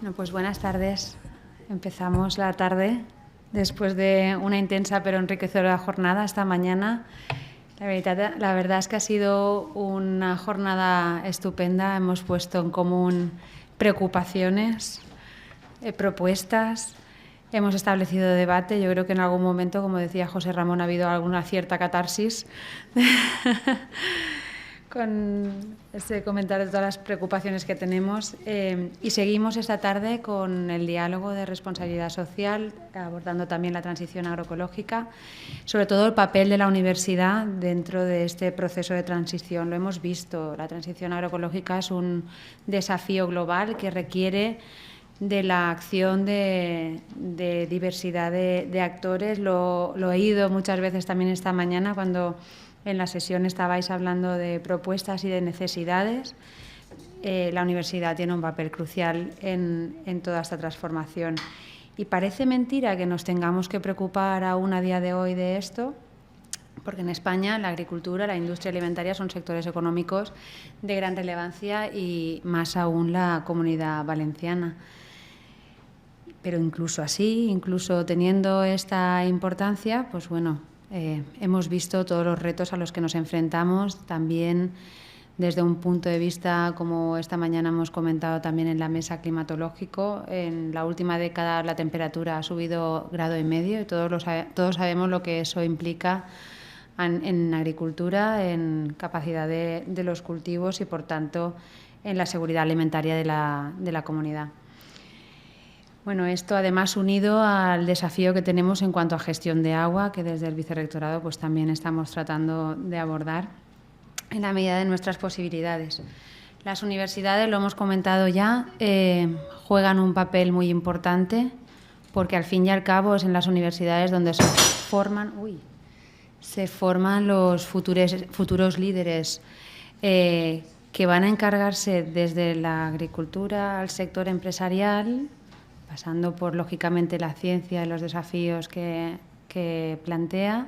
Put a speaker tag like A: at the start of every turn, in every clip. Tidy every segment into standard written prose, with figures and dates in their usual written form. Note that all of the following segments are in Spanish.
A: Bueno, pues buenas tardes. Empezamos la tarde después de una intensa pero enriquecedora jornada esta mañana. La verdad es que ha sido una jornada estupenda. Hemos puesto en común preocupaciones, propuestas, hemos establecido debate. Yo creo que en algún momento, como decía José Ramón, ha habido alguna cierta catarsis con este comentario de todas las preocupaciones que tenemos. Y seguimos esta tarde con el diálogo de responsabilidad social, abordando también la transición agroecológica, sobre todo el papel de la universidad dentro de este proceso de transición. Lo hemos visto, la transición agroecológica es un desafío global que requiere de la acción de diversidad de actores. Lo he oído muchas veces también esta mañana cuando en la sesión estabais hablando de propuestas y de necesidades. La universidad tiene un papel crucial en toda esta transformación. Y parece mentira que nos tengamos que preocupar aún a día de hoy de esto, porque en España la agricultura, la industria alimentaria son sectores económicos de gran relevancia y más aún la Comunidad Valenciana. Pero incluso así, incluso teniendo esta importancia, pues bueno, hemos visto todos los retos a los que nos enfrentamos, también desde un punto de vista, como esta mañana hemos comentado también en la mesa climatológico. En la última década la temperatura ha subido 1,5 grados y todos sabemos lo que eso implica en agricultura, en capacidad de los cultivos y, por tanto, en la seguridad alimentaria de la comunidad. Bueno, esto además unido al desafío que tenemos en cuanto a gestión de agua, que desde el Vicerrectorado pues también estamos tratando de abordar en la medida de nuestras posibilidades. Las universidades, lo hemos comentado ya, juegan un papel muy importante, porque al fin y al cabo es en las universidades donde se forman los futuros líderes que van a encargarse desde la agricultura al sector empresarial, pasando por, lógicamente, la ciencia y los desafíos que plantea,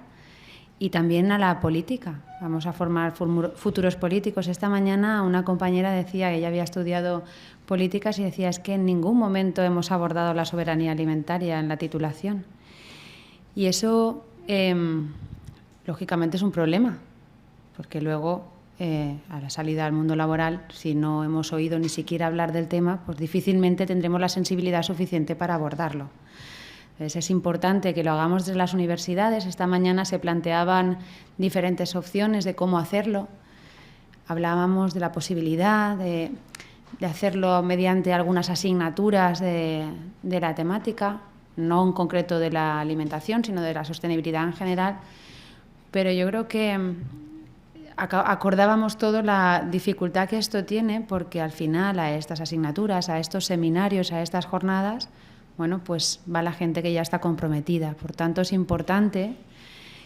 A: y también a la política. Vamos a formar futuros políticos. Esta mañana una compañera decía que ella había estudiado políticas y decía es que en ningún momento hemos abordado la soberanía alimentaria en la titulación. Y eso, lógicamente, es un problema, porque luego, a la salida al mundo laboral, si no hemos oído ni siquiera hablar del tema, pues difícilmente tendremos la sensibilidad suficiente para abordarlo. Entonces, es importante que lo hagamos desde las universidades. Esta mañana se planteaban diferentes opciones de cómo hacerlo. Hablábamos de la posibilidad de hacerlo mediante algunas asignaturas de la temática, no en concreto de la alimentación, sino de la sostenibilidad en general. Pero yo creo que acordábamos todo la dificultad que esto tiene, porque al final a estas asignaturas, a estos seminarios, a estas jornadas, bueno, pues va la gente que ya está comprometida. Por tanto, es importante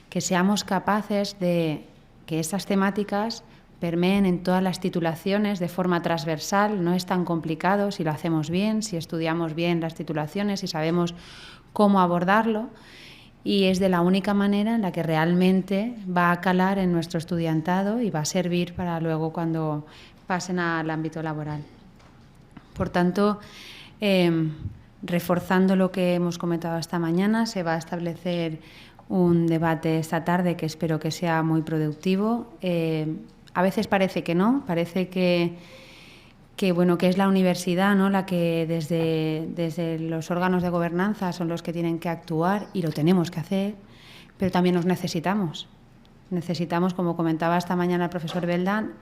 A: que seamos capaces de que estas temáticas permeen en todas las titulaciones de forma transversal. No es tan complicado si lo hacemos bien, si estudiamos bien las titulaciones, si sabemos cómo abordarlo. Y es de la única manera en la que realmente va a calar en nuestro estudiantado y va a servir para luego cuando pasen al ámbito laboral. Por tanto, reforzando lo que hemos comentado esta mañana, se va a establecer un debate esta tarde que espero que sea muy productivo. A veces parece que no, parece que es la universidad, ¿no?, la que desde los órganos de gobernanza son los que tienen que actuar, y lo tenemos que hacer, pero también nos necesitamos. Necesitamos, como comentaba esta mañana el profesor Beldan,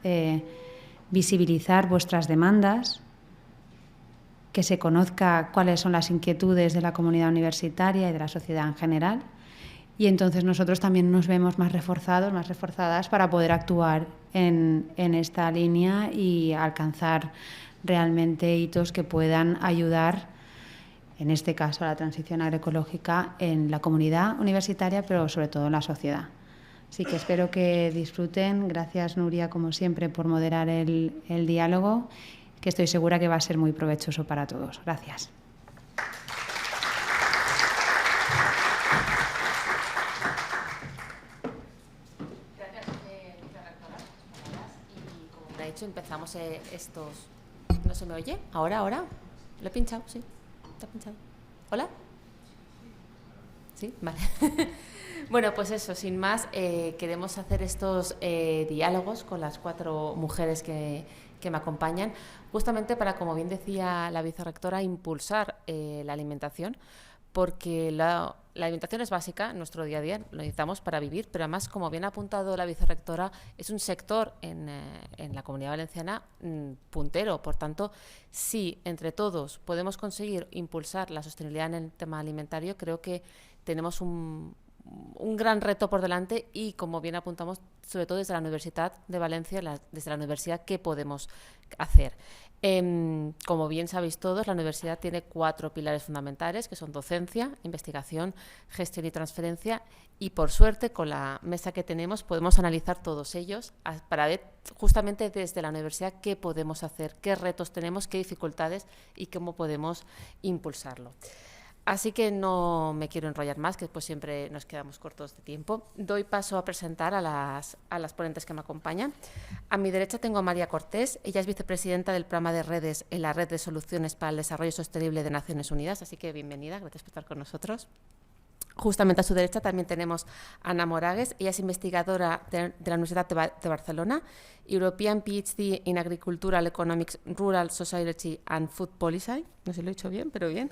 A: visibilizar vuestras demandas, que se conozca cuáles son las inquietudes de la comunidad universitaria y de la sociedad en general, y entonces nosotros también nos vemos más reforzados, más reforzadas para poder actuar en esta línea y alcanzar realmente hitos que puedan ayudar, en este caso a la transición agroecológica, en la comunidad universitaria, pero sobre todo en la sociedad. Así que espero que disfruten. Gracias, Nuria, como siempre, por moderar el diálogo, que estoy segura que va a ser muy provechoso para todos. Gracias.
B: Empezamos estos... ¿No se me oye? ¿Ahora? ¿Lo he pinchado? Sí. ¿Está pinchado? ¿Hola? Sí, vale. Bueno, pues eso, sin más, queremos hacer estos diálogos con las 4 mujeres que me acompañan, justamente para, como bien decía la vicerrectora, impulsar la alimentación, porque la alimentación es básica en nuestro día a día, lo necesitamos para vivir, pero además, como bien ha apuntado la vicerrectora, es un sector en la Comunidad Valenciana puntero. Por tanto, si entre todos podemos conseguir impulsar la sostenibilidad en el tema alimentario, creo que tenemos un gran reto por delante y, como bien apuntamos, sobre todo desde la Universidad de Valencia, desde la universidad, ¿qué podemos hacer? Como bien sabéis todos, la universidad tiene 4 pilares fundamentales, que son docencia, investigación, gestión y transferencia, y por suerte, con la mesa que tenemos, podemos analizar todos ellos para ver justamente desde la universidad qué podemos hacer, qué retos tenemos, qué dificultades y cómo podemos impulsarlo. Así que no me quiero enrollar más, que después siempre nos quedamos cortos de tiempo. Doy paso a presentar a las ponentes que me acompañan. A mi derecha tengo a María Cortés. Ella es vicepresidenta del programa de redes en la Red de Soluciones para el Desarrollo Sostenible de Naciones Unidas. Así que bienvenida, gracias por estar con nosotros. Justamente a su derecha también tenemos a Ana Moragues. Ella es investigadora de la Universidad de Barcelona, European PhD in Agricultural Economics, Rural Society and Food Policy. No sé si lo he dicho bien, pero bien.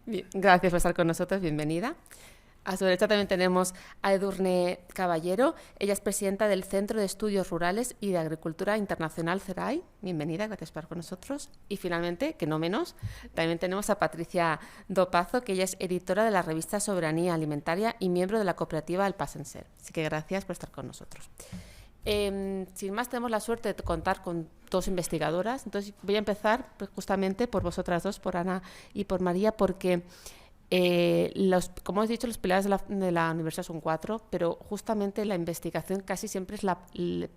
B: Bien, gracias por estar con nosotros, bienvenida. A su derecha también tenemos a Edurne Caballero. Ella es presidenta del Centro de Estudios Rurales y de Agricultura Internacional, CERAI. Bienvenida, gracias por estar con nosotros. Y finalmente, que no menos, también tenemos a Patricia Dopazo, que ella es editora de la revista Soberanía Alimentaria y miembro de la cooperativa El Pasenser. Así que gracias por estar con nosotros. Sin más, tenemos la suerte de contar con 2 investigadoras. Entonces voy a empezar justamente por vosotras 2, por Ana y por María, porque como os he dicho, los pilares de la universidad son 4, pero justamente la investigación casi siempre es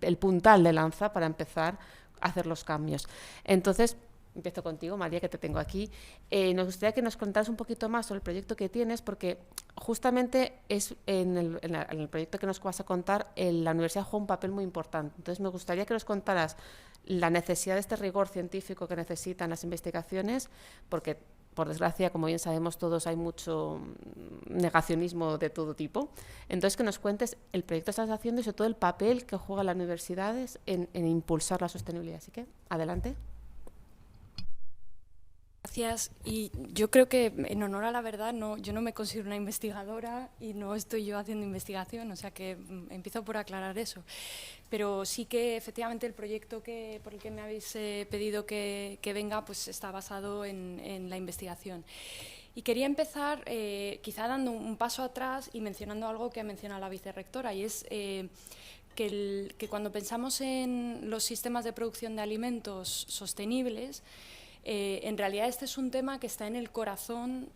B: el puntal de lanza para empezar a hacer los cambios. Entonces, empiezo contigo, María, que te tengo aquí. Nos gustaría que nos contaras un poquito más sobre el proyecto que tienes, porque justamente es en el proyecto que nos vas a contar, la universidad juega un papel muy importante. Entonces, me gustaría que nos contaras la necesidad de este rigor científico que necesitan las investigaciones, porque, por desgracia, como bien sabemos todos, hay mucho negacionismo de todo tipo. Entonces, que nos cuentes el proyecto que estás haciendo y sobre todo el papel que juegan las universidades en impulsar la sostenibilidad. Así que, adelante.
C: Gracias. Y yo creo que, en honor a la verdad, yo no me considero una investigadora y no estoy yo haciendo investigación, o sea que empiezo por aclarar eso. Pero sí que efectivamente el proyecto por el que me habéis pedido que venga, pues está basado en la investigación. Y quería empezar quizá dando un paso atrás y mencionando algo que ha mencionado la vicerrectora, y es que cuando pensamos en los sistemas de producción de alimentos sostenibles, en realidad este es un tema que está en el corazón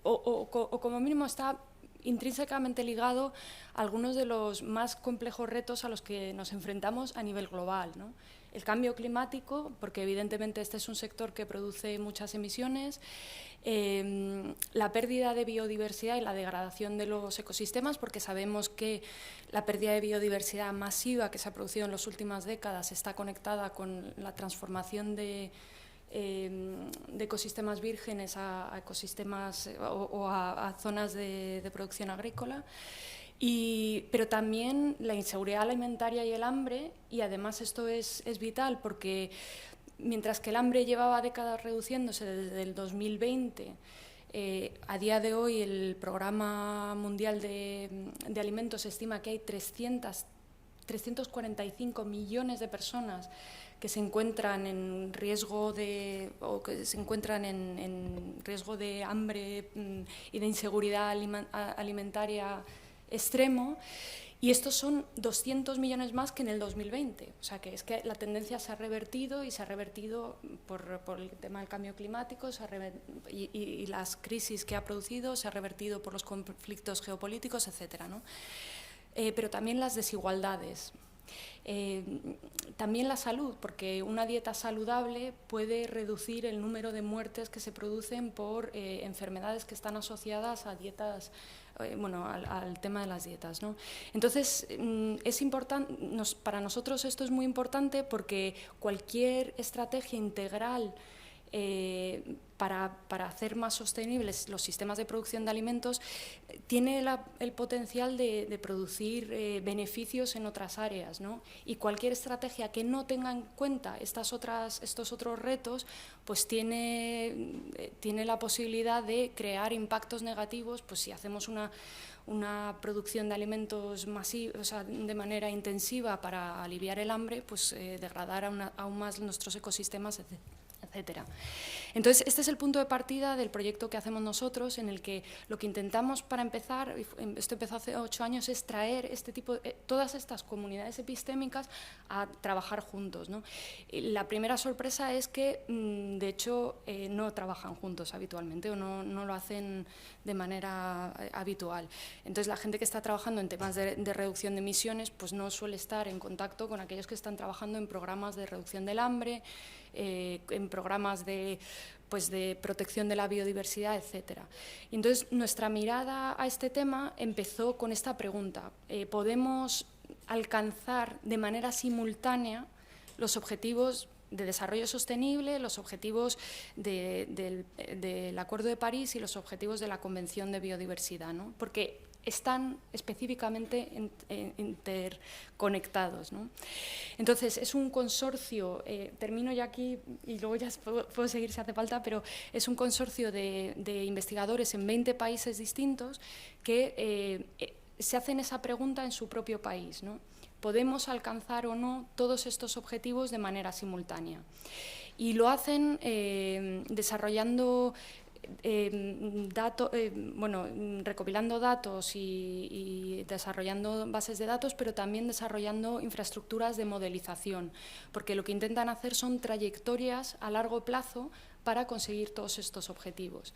C: o como mínimo está intrínsecamente ligado a algunos de los más complejos retos a los que nos enfrentamos a nivel global, ¿no? El cambio climático, porque evidentemente este es un sector que produce muchas emisiones, la pérdida de biodiversidad y la degradación de los ecosistemas, porque sabemos que la pérdida de biodiversidad masiva que se ha producido en las últimas décadas está conectada con la transformación de ecosistemas vírgenes a ecosistemas o a zonas de producción agrícola, pero también la inseguridad alimentaria y el hambre, y además esto es vital porque mientras que el hambre llevaba décadas reduciéndose desde el 2020, a día de hoy el Programa Mundial de Alimentos estima que hay 345 millones de personas que se encuentran en riesgo de hambre y de inseguridad alimentaria extremo, y estos son 200 millones más que en el 2020. O sea que es que la tendencia se ha revertido, y se ha revertido por el tema del cambio climático y las crisis que ha producido, se ha revertido por los conflictos geopolíticos, etcétera, ¿no? Pero también las desigualdades. También la salud, porque una dieta saludable puede reducir el número de muertes que se producen por enfermedades que están asociadas a dietas, al tema de las dietas, ¿no? Entonces, es importante, para nosotros esto es muy importante porque cualquier estrategia integral para hacer más sostenibles los sistemas de producción de alimentos, tiene el potencial de producir beneficios en otras áreas, ¿no? Y cualquier estrategia que no tenga en cuenta estos otros retos, pues tiene la posibilidad de crear impactos negativos. Pues si hacemos una producción de alimentos masiva, o sea, de manera intensiva para aliviar el hambre, pues degradar aún más nuestros ecosistemas, etcétera. Entonces, este es el punto de partida del proyecto que hacemos nosotros, en el que lo que intentamos para empezar, esto empezó hace 8 años, es traer todas estas comunidades epistémicas a trabajar juntos, ¿no? La primera sorpresa es que, de hecho, no trabajan juntos habitualmente o no lo hacen de manera habitual. Entonces, la gente que está trabajando en temas de reducción de emisiones, pues no suele estar en contacto con aquellos que están trabajando en programas de reducción del hambre, en programas de protección de la biodiversidad, etcétera. Entonces, nuestra mirada a este tema empezó con esta pregunta: ¿podemos alcanzar de manera simultánea los objetivos de desarrollo sostenible, los objetivos del Acuerdo de París y los objetivos de la Convención de Biodiversidad, ¿no? Porque están específicamente interconectados, ¿no? Entonces, es un consorcio, termino ya aquí y luego ya puedo seguir si hace falta, pero es un consorcio de investigadores en 20 países distintos que se hacen esa pregunta en su propio país, ¿no? ¿Podemos alcanzar o no todos estos objetivos de manera simultánea? Y lo hacen desarrollando recopilando datos y desarrollando bases de datos, pero también desarrollando infraestructuras de modelización, porque lo que intentan hacer son trayectorias a largo plazo para conseguir todos estos objetivos.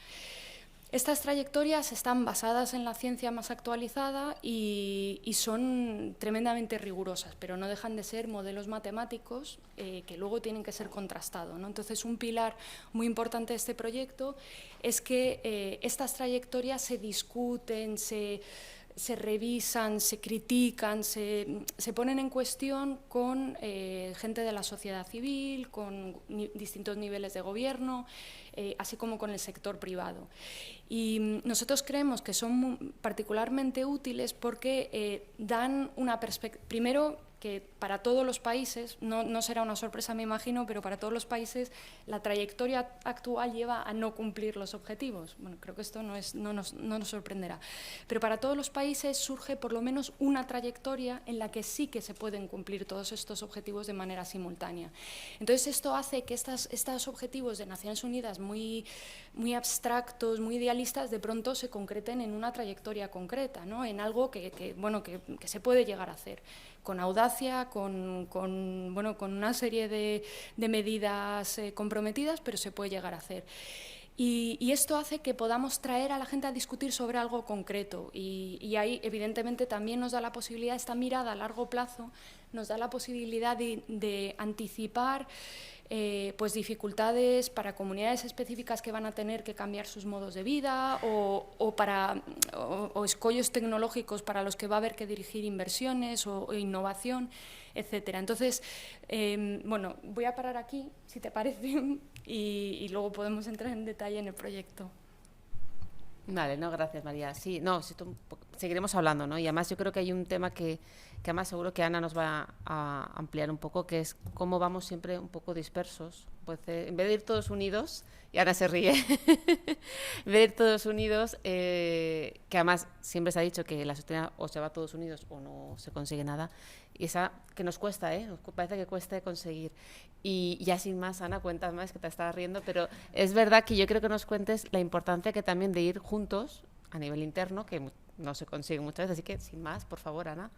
C: Estas trayectorias están basadas en la ciencia más actualizada y son tremendamente rigurosas, pero no dejan de ser modelos matemáticos que luego tienen que ser contrastados, ¿no? Entonces, un pilar muy importante de este proyecto es que estas trayectorias se discuten, se revisan, se critican, se ponen en cuestión con gente de la sociedad civil, con distintos niveles de gobierno, así como con el sector privado. Y nosotros creemos que son particularmente útiles porque dan una perspectiva, primero, que para todos los países, no será una sorpresa me imagino, pero para todos los países la trayectoria actual lleva a no cumplir los objetivos. Bueno, creo que esto no nos sorprenderá. Pero para todos los países surge por lo menos una trayectoria en la que sí que se pueden cumplir todos estos objetivos de manera simultánea. Entonces, esto hace que estos objetivos de Naciones Unidas muy abstractos, muy idealistas, de pronto se concreten en una trayectoria concreta, ¿no? En algo que se puede llegar a hacer, con audacia, con una serie de medidas comprometidas, pero se puede llegar a hacer. Y esto hace que podamos traer a la gente a discutir sobre algo concreto y ahí evidentemente también nos da la posibilidad, esta mirada a largo plazo, nos da la posibilidad de anticipar pues dificultades para comunidades específicas que van a tener que cambiar sus modos de vida o escollos tecnológicos para los que va a haber que dirigir inversiones o innovación, etcétera. Entonces, voy a parar aquí, si te parece, y luego podemos entrar en detalle en el proyecto.
B: Vale, no, gracias, María. Sí, no, seguiremos hablando, ¿no? Y además yo creo que hay un tema que además seguro que Ana nos va a ampliar un poco, que es cómo vamos siempre un poco dispersos. Pues, en vez de ir todos unidos, y Ana se ríe, en vez de ir todos unidos, que además siempre se ha dicho que la sostenibilidad o se va todos unidos o no se consigue nada, y esa que nos cuesta, parece que cuesta conseguir. Y ya sin más, Ana, cuentas más, que te estabas riendo, pero es verdad que yo creo que nos cuentes la importancia que también de ir juntos a nivel interno, que no se consigue muchas veces, así que sin más, por favor, Ana.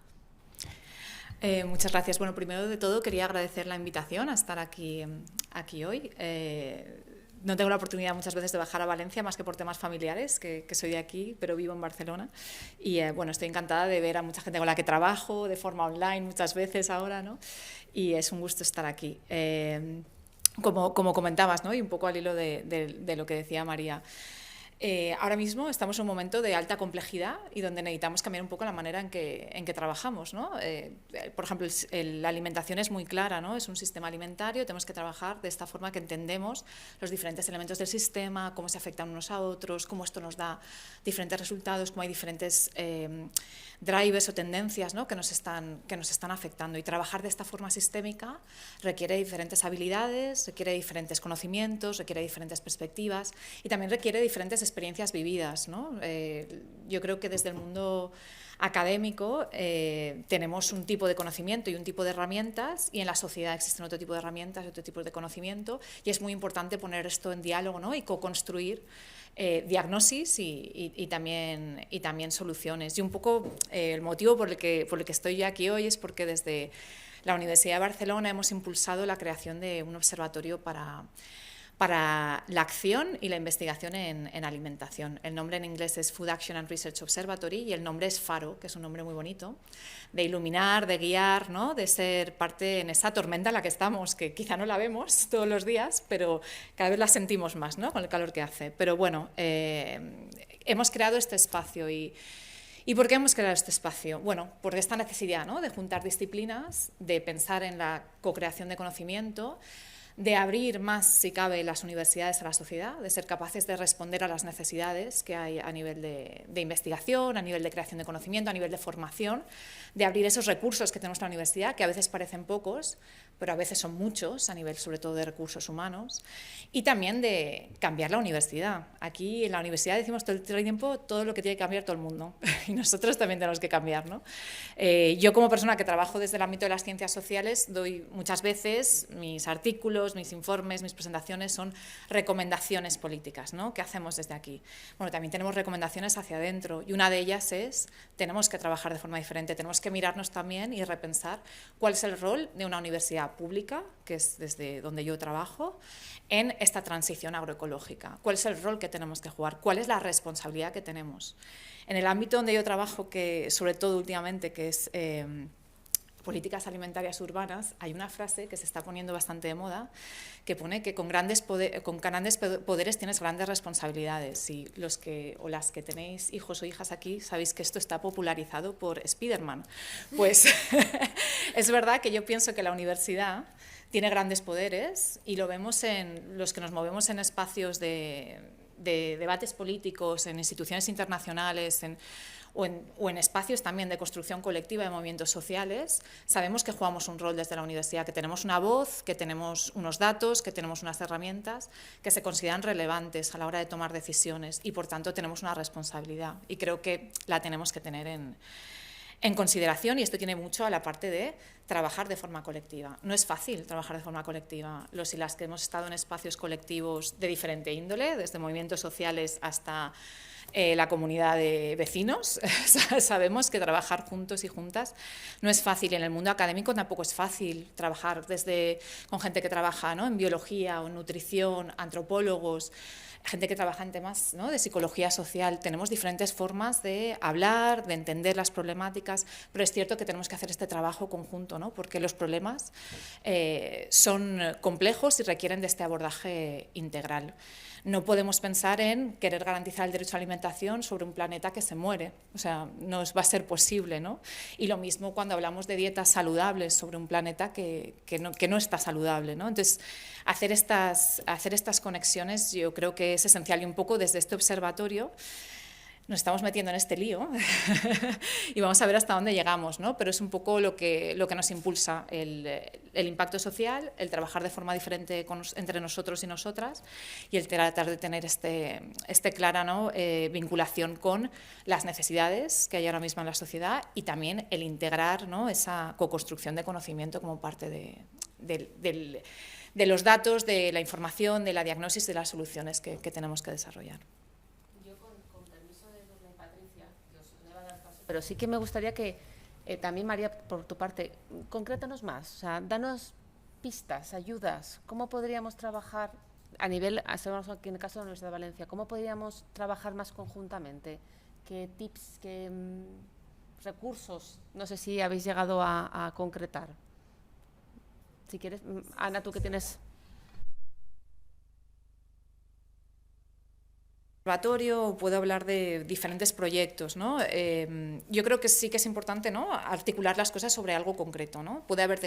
D: Muchas gracias. Bueno, primero de todo quería agradecer la invitación a estar aquí hoy. No tengo la oportunidad muchas veces de bajar a Valencia, más que por temas familiares, que soy de aquí, pero vivo en Barcelona. Y estoy encantada de ver a mucha gente con la que trabajo, de forma online muchas veces ahora, ¿no? Y es un gusto estar aquí. Como comentabas, ¿no? Y un poco al hilo de lo que decía María. Ahora mismo estamos en un momento de alta complejidad y donde necesitamos cambiar un poco la manera en que trabajamos, ¿no? Por ejemplo, la alimentación es muy clara, ¿no? Es un sistema alimentario, tenemos que trabajar de esta forma que entendemos los diferentes elementos del sistema, cómo se afectan unos a otros, cómo esto nos da diferentes resultados, cómo hay diferentes drivers o tendencias, ¿no? que nos están afectando. Y trabajar de esta forma sistémica requiere diferentes habilidades, requiere diferentes conocimientos, requiere diferentes perspectivas y también requiere diferentes experiencias vividas, ¿no? Yo creo que desde el mundo académico tenemos un tipo de conocimiento y un tipo de herramientas, y en la sociedad existen otro tipo de herramientas y otro tipo de conocimiento, y es muy importante poner esto en diálogo, ¿no? y co-construir diagnosis y también soluciones. Y un poco el motivo por el que estoy yo aquí hoy es porque desde la Universidad de Barcelona hemos impulsado la creación de un observatorio para la acción y la investigación en alimentación. El nombre en inglés es Food Action and Research Observatory y el nombre es FARO, que es un nombre muy bonito, de iluminar, de guiar, ¿no? de ser parte en esa tormenta en la que estamos, que quizá no la vemos todos los días, pero cada vez la sentimos más, ¿no? con el calor que hace. Pero bueno, hemos creado este espacio ¿Y por qué hemos creado este espacio? Bueno, por esta necesidad, ¿no? de juntar disciplinas, de pensar en la co-creación de conocimiento, de abrir más, si cabe, las universidades a la sociedad, de ser capaces de responder a las necesidades que hay a nivel de investigación, a nivel de creación de conocimiento, a nivel de formación, de abrir esos recursos que tenemos en la universidad, que a veces parecen pocos, pero a veces son muchos, a nivel sobre todo de recursos humanos, y también de cambiar la universidad. Aquí en la universidad decimos todo el tiempo todo lo que tiene que cambiar todo el mundo, y nosotros también tenemos que cambiar, ¿no? Yo como persona que trabajo desde el ámbito de las ciencias sociales, doy muchas veces mis artículos, mis informes, mis presentaciones son recomendaciones políticas, ¿no? ¿Qué hacemos desde aquí? Bueno, también tenemos recomendaciones hacia adentro, y una de ellas es, tenemos que trabajar de forma diferente, tenemos que mirarnos también y repensar cuál es el rol de una universidad pública, que es desde donde yo trabajo, en esta transición agroecológica. ¿Cuál es el rol que tenemos que jugar? ¿Cuál es la responsabilidad que tenemos? En el ámbito donde yo trabajo, que sobre todo últimamente, que es políticas alimentarias urbanas, hay una frase que se está poniendo bastante de moda, que pone que con grandes poderes tienes grandes responsabilidades. Y los que o las que tenéis hijos o hijas aquí, sabéis que esto está popularizado por Spiderman. Pues es verdad que yo pienso que la universidad tiene grandes poderes, y lo vemos en los que nos movemos en espacios de debates políticos, en instituciones internacionales, o en espacios también de construcción colectiva de movimientos sociales. Sabemos que jugamos un rol desde la universidad, que tenemos una voz, que tenemos unos datos, que tenemos unas herramientas que se consideran relevantes a la hora de tomar decisiones, y por tanto tenemos una responsabilidad, y creo que la tenemos que tener en consideración, y esto tiene mucho a la parte de trabajar de forma colectiva. No es fácil trabajar de forma colectiva. Los y las que hemos estado en espacios colectivos de diferente índole, desde movimientos sociales hasta la comunidad de vecinos, sabemos que trabajar juntos y juntas no es fácil. En el mundo académico tampoco es fácil trabajar con gente que trabaja, ¿no? en biología o en nutrición, antropólogos, gente que trabaja en temas, ¿no? de psicología social. Tenemos diferentes formas de hablar, de entender las problemáticas, pero es cierto que tenemos que hacer este trabajo conjunto, ¿no? porque los problemas son complejos y requieren de este abordaje integral. No podemos pensar en querer garantizar el derecho a la alimentación sobre un planeta que se muere, o sea, no va a ser posible, ¿no? Y lo mismo cuando hablamos de dietas saludables sobre un planeta que no está saludable, ¿no? Entonces, hacer estas conexiones yo creo que es esencial, y un poco desde este observatorio nos estamos metiendo en este lío y vamos a ver hasta dónde llegamos, ¿no? Pero es un poco lo que nos impulsa, el impacto social, el trabajar de forma diferente entre nosotros y nosotras, y el tratar de tener este clara, ¿no? Vinculación con las necesidades que hay ahora mismo en la sociedad, y también el integrar, ¿no? esa co-construcción de conocimiento como parte de los datos, de la información, de la diagnosis, de las soluciones que tenemos que desarrollar.
B: Pero sí que me gustaría que también, María, por tu parte, concrétanos más, o sea, danos pistas, ayudas, ¿cómo podríamos trabajar a nivel, hacemos aquí en el caso de la Universidad de Valencia, cómo podríamos trabajar más conjuntamente? ¿Qué tips, qué recursos, no sé si habéis llegado a concretar? Si quieres, Ana, tú que tienes...
D: o puedo hablar de diferentes proyectos, ¿no? Yo creo que sí que es importante, ¿no?, articular las cosas sobre algo concreto, ¿no? Puede haber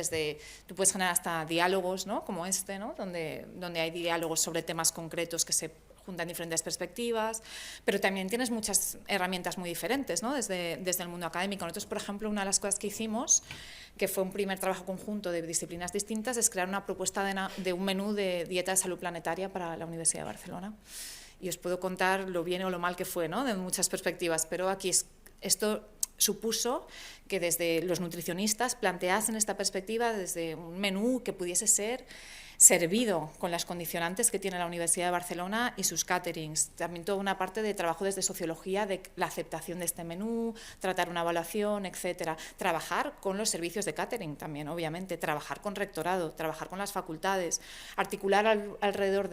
D: tú puedes generar hasta diálogos, ¿no?, como este, ¿no?, donde hay diálogos sobre temas concretos que se juntan diferentes perspectivas, pero también tienes muchas herramientas muy diferentes, ¿no?, desde el mundo académico. Nosotros, por ejemplo, una de las cosas que hicimos, que fue un primer trabajo conjunto de disciplinas distintas, es crear una propuesta de un menú de dieta de salud planetaria para la Universidad de Barcelona. Y os puedo contar lo bien o lo mal que fue, ¿no?, de muchas perspectivas, pero aquí esto supuso que desde los nutricionistas planteasen esta perspectiva desde un menú que pudiese ser servido con las condicionantes que tiene la Universidad de Barcelona y sus caterings. También toda una parte de trabajo desde sociología de la aceptación de este menú, tratar una evaluación, etcétera. Trabajar con los servicios de catering también, obviamente, trabajar con rectorado, trabajar con las facultades, articular alrededor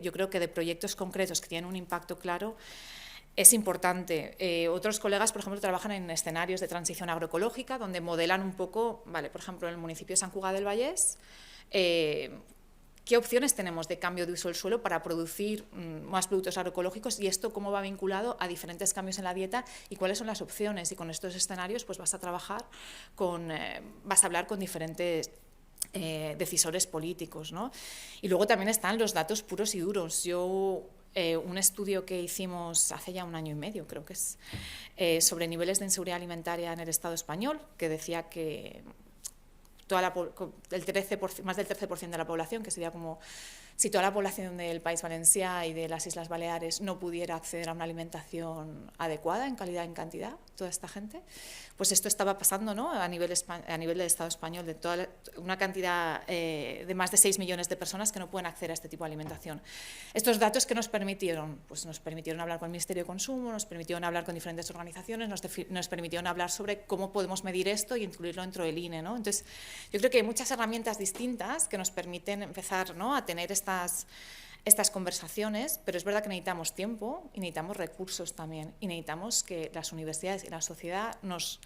D: yo creo que de proyectos concretos que tienen un impacto claro. Es importante. Otros colegas, por ejemplo, trabajan en escenarios de transición agroecológica, donde modelan un poco, vale, por ejemplo, en el municipio de Sant Cugat del Vallès, qué opciones tenemos de cambio de uso del suelo para producir más productos agroecológicos y esto cómo va vinculado a diferentes cambios en la dieta y cuáles son las opciones. Y con estos escenarios pues vas a trabajar vas a hablar con diferentes decisores políticos, ¿no? Y luego también están los datos puros y duros. Un estudio que hicimos hace ya 1 año y medio, creo que es, sobre niveles de inseguridad alimentaria en el Estado español, que decía que más del 13% de la población, que sería como si toda la población del País Valencià y de las Islas Baleares no pudiera acceder a una alimentación adecuada en calidad y en cantidad, toda esta gente, pues esto estaba pasando, ¿no?, a nivel del Estado español, de toda una cantidad de más de 6 millones de personas que no pueden acceder a este tipo de alimentación. Estos datos que nos permitieron, pues nos permitieron hablar con el Ministerio de Consumo, nos permitieron hablar con diferentes organizaciones, nos permitieron hablar sobre cómo podemos medir esto y incluirlo dentro del INE, ¿no? Entonces, yo creo que hay muchas herramientas distintas que nos permiten empezar, ¿no?, a tener estas conversaciones, pero es verdad que necesitamos tiempo y necesitamos recursos también y necesitamos que las universidades y la sociedad nos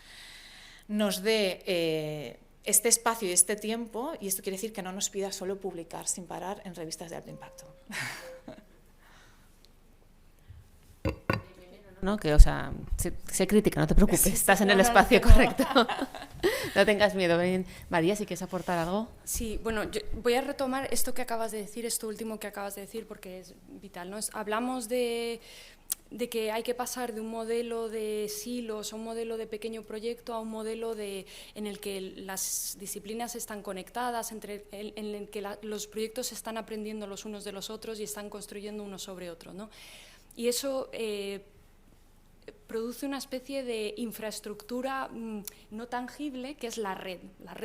D: dé este espacio y este tiempo, y esto quiere decir que no nos pida solo publicar sin parar en revistas de alto impacto.
B: ¿No? Que, o sea, sé crítica, no te preocupes, sí, estás en el espacio correcto. No tengas miedo. María, ¿si quieres aportar algo?
C: Sí, bueno, yo voy a retomar esto que acabas de decir, esto último que acabas de decir, porque es vital, ¿no? Hablamos de que hay que pasar de un modelo de silos a un modelo de pequeño proyecto a un modelo en el que las disciplinas están conectadas, en el que los proyectos están aprendiendo los unos de los otros y están construyendo uno sobre otro, ¿no? Y eso produce una especie de infraestructura no tangible, que es la red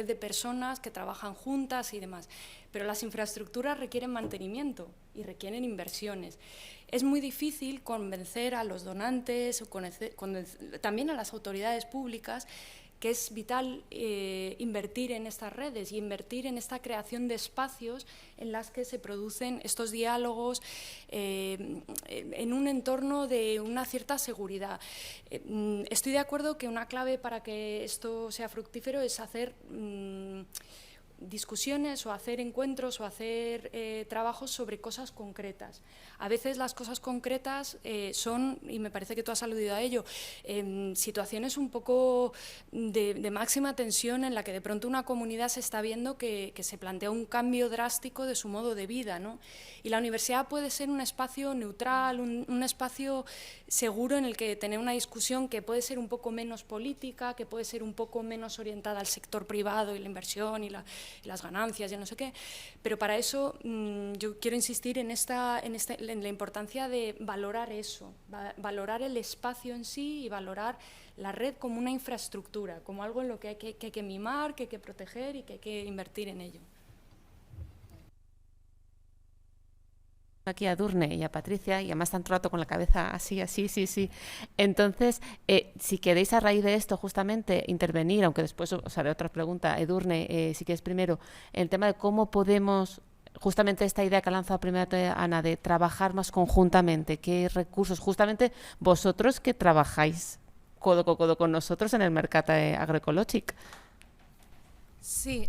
C: de personas que trabajan juntas y demás. Pero las infraestructuras requieren mantenimiento y requieren inversiones. Es muy difícil convencer a los donantes, también a las autoridades públicas, que es vital invertir en estas redes y invertir en esta creación de espacios en las que se producen estos diálogos en un entorno de una cierta seguridad. Estoy de acuerdo que una clave para que esto sea fructífero es hacer discusiones o hacer encuentros o hacer trabajos sobre cosas concretas. A veces las cosas concretas son, y me parece que tú has aludido a ello, situaciones un poco de máxima tensión en la que de pronto una comunidad se está viendo que se plantea un cambio drástico de su modo de vida, ¿no? Y la universidad puede ser un espacio neutral, un espacio seguro en el que tener una discusión que puede ser un poco menos política, que puede ser un poco menos orientada al sector privado y la inversión y las ganancias y no sé qué, pero para eso yo quiero insistir en la importancia de valorar eso, valorar el espacio en sí y valorar la red como una infraestructura, como algo en lo que hay que mimar, que hay que proteger y que hay que invertir en ello.
B: Aquí a Edurne y a Patricia, y además tanto rato con la cabeza así, sí. Entonces, si queréis a raíz de esto justamente intervenir, aunque después os haré otra pregunta, Edurne, si quieres primero, el tema de cómo podemos, justamente esta idea que ha lanzado primero Ana, de trabajar más conjuntamente, qué recursos, justamente vosotros que trabajáis codo a codo con nosotros en el mercado agroecológico.
E: Sí,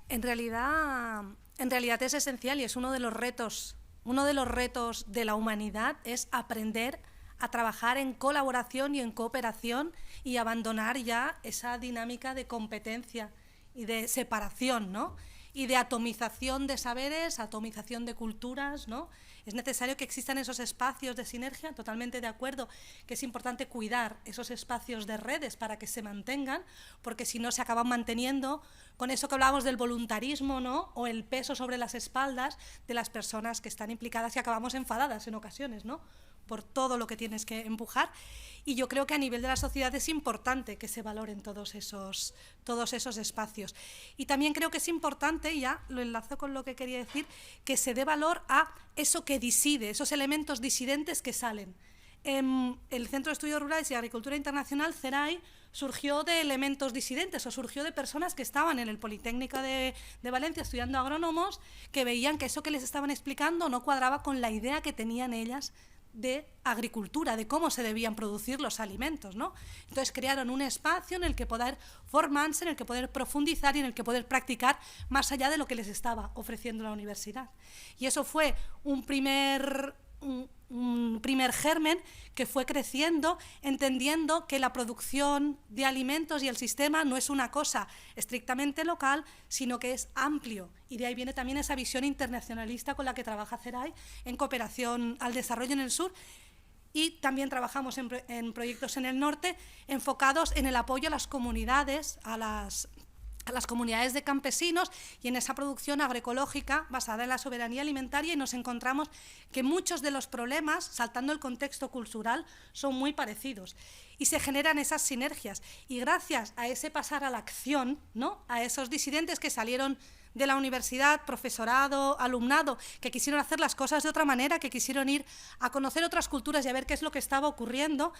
E: en realidad es esencial y es uno de los retos uno de los retos de la humanidad es aprender a trabajar en colaboración y en cooperación y abandonar ya esa dinámica de competencia y de separación, ¿no? Y de atomización de saberes, atomización de culturas, ¿no? Es necesario que existan esos espacios de sinergia, totalmente de acuerdo, que es importante cuidar esos espacios de redes para que se mantengan, porque si no se acaban manteniendo con eso que hablábamos del voluntarismo, ¿no? O el peso sobre las espaldas de las personas que están implicadas y acabamos enfadadas en ocasiones, ¿no? Por todo lo que tienes que empujar, y yo creo que a nivel de la sociedad es importante que se valoren todos esos espacios. Y también creo que es importante, y ya lo enlazo con lo que quería decir, que se dé valor a eso que diside, esos elementos disidentes que salen. El Centro de Estudios Rurales y Agricultura Internacional, CERAI, surgió de elementos disidentes o surgió de personas que estaban en el Politécnico de Valencia estudiando agrónomos, que veían que eso que les estaban explicando no cuadraba con la idea que tenían ellas de agricultura, de cómo se debían producir los alimentos, ¿no? Entonces crearon un espacio en el que poder formarse, en el que poder profundizar y en el que poder practicar más allá de lo que les estaba ofreciendo la universidad. Y eso fue un primer germen que fue creciendo, entendiendo que la producción de alimentos y el sistema no es una cosa estrictamente local, sino que es amplio. Y de ahí viene también esa visión internacionalista con la que trabaja CERAI en cooperación al desarrollo en el sur. Y también trabajamos en proyectos en el norte enfocados en el apoyo a las comunidades, a las comunidades de campesinos y en esa producción agroecológica basada en la soberanía alimentaria, y nos encontramos que muchos de los problemas, saltando el contexto cultural, son muy parecidos y se generan esas sinergias. Y gracias a ese pasar a la acción, ¿no? A esos disidentes que salieron de la universidad, profesorado, alumnado, que quisieron hacer las cosas de otra manera, que quisieron ir a conocer otras culturas y a ver qué es lo que estaba ocurriendo,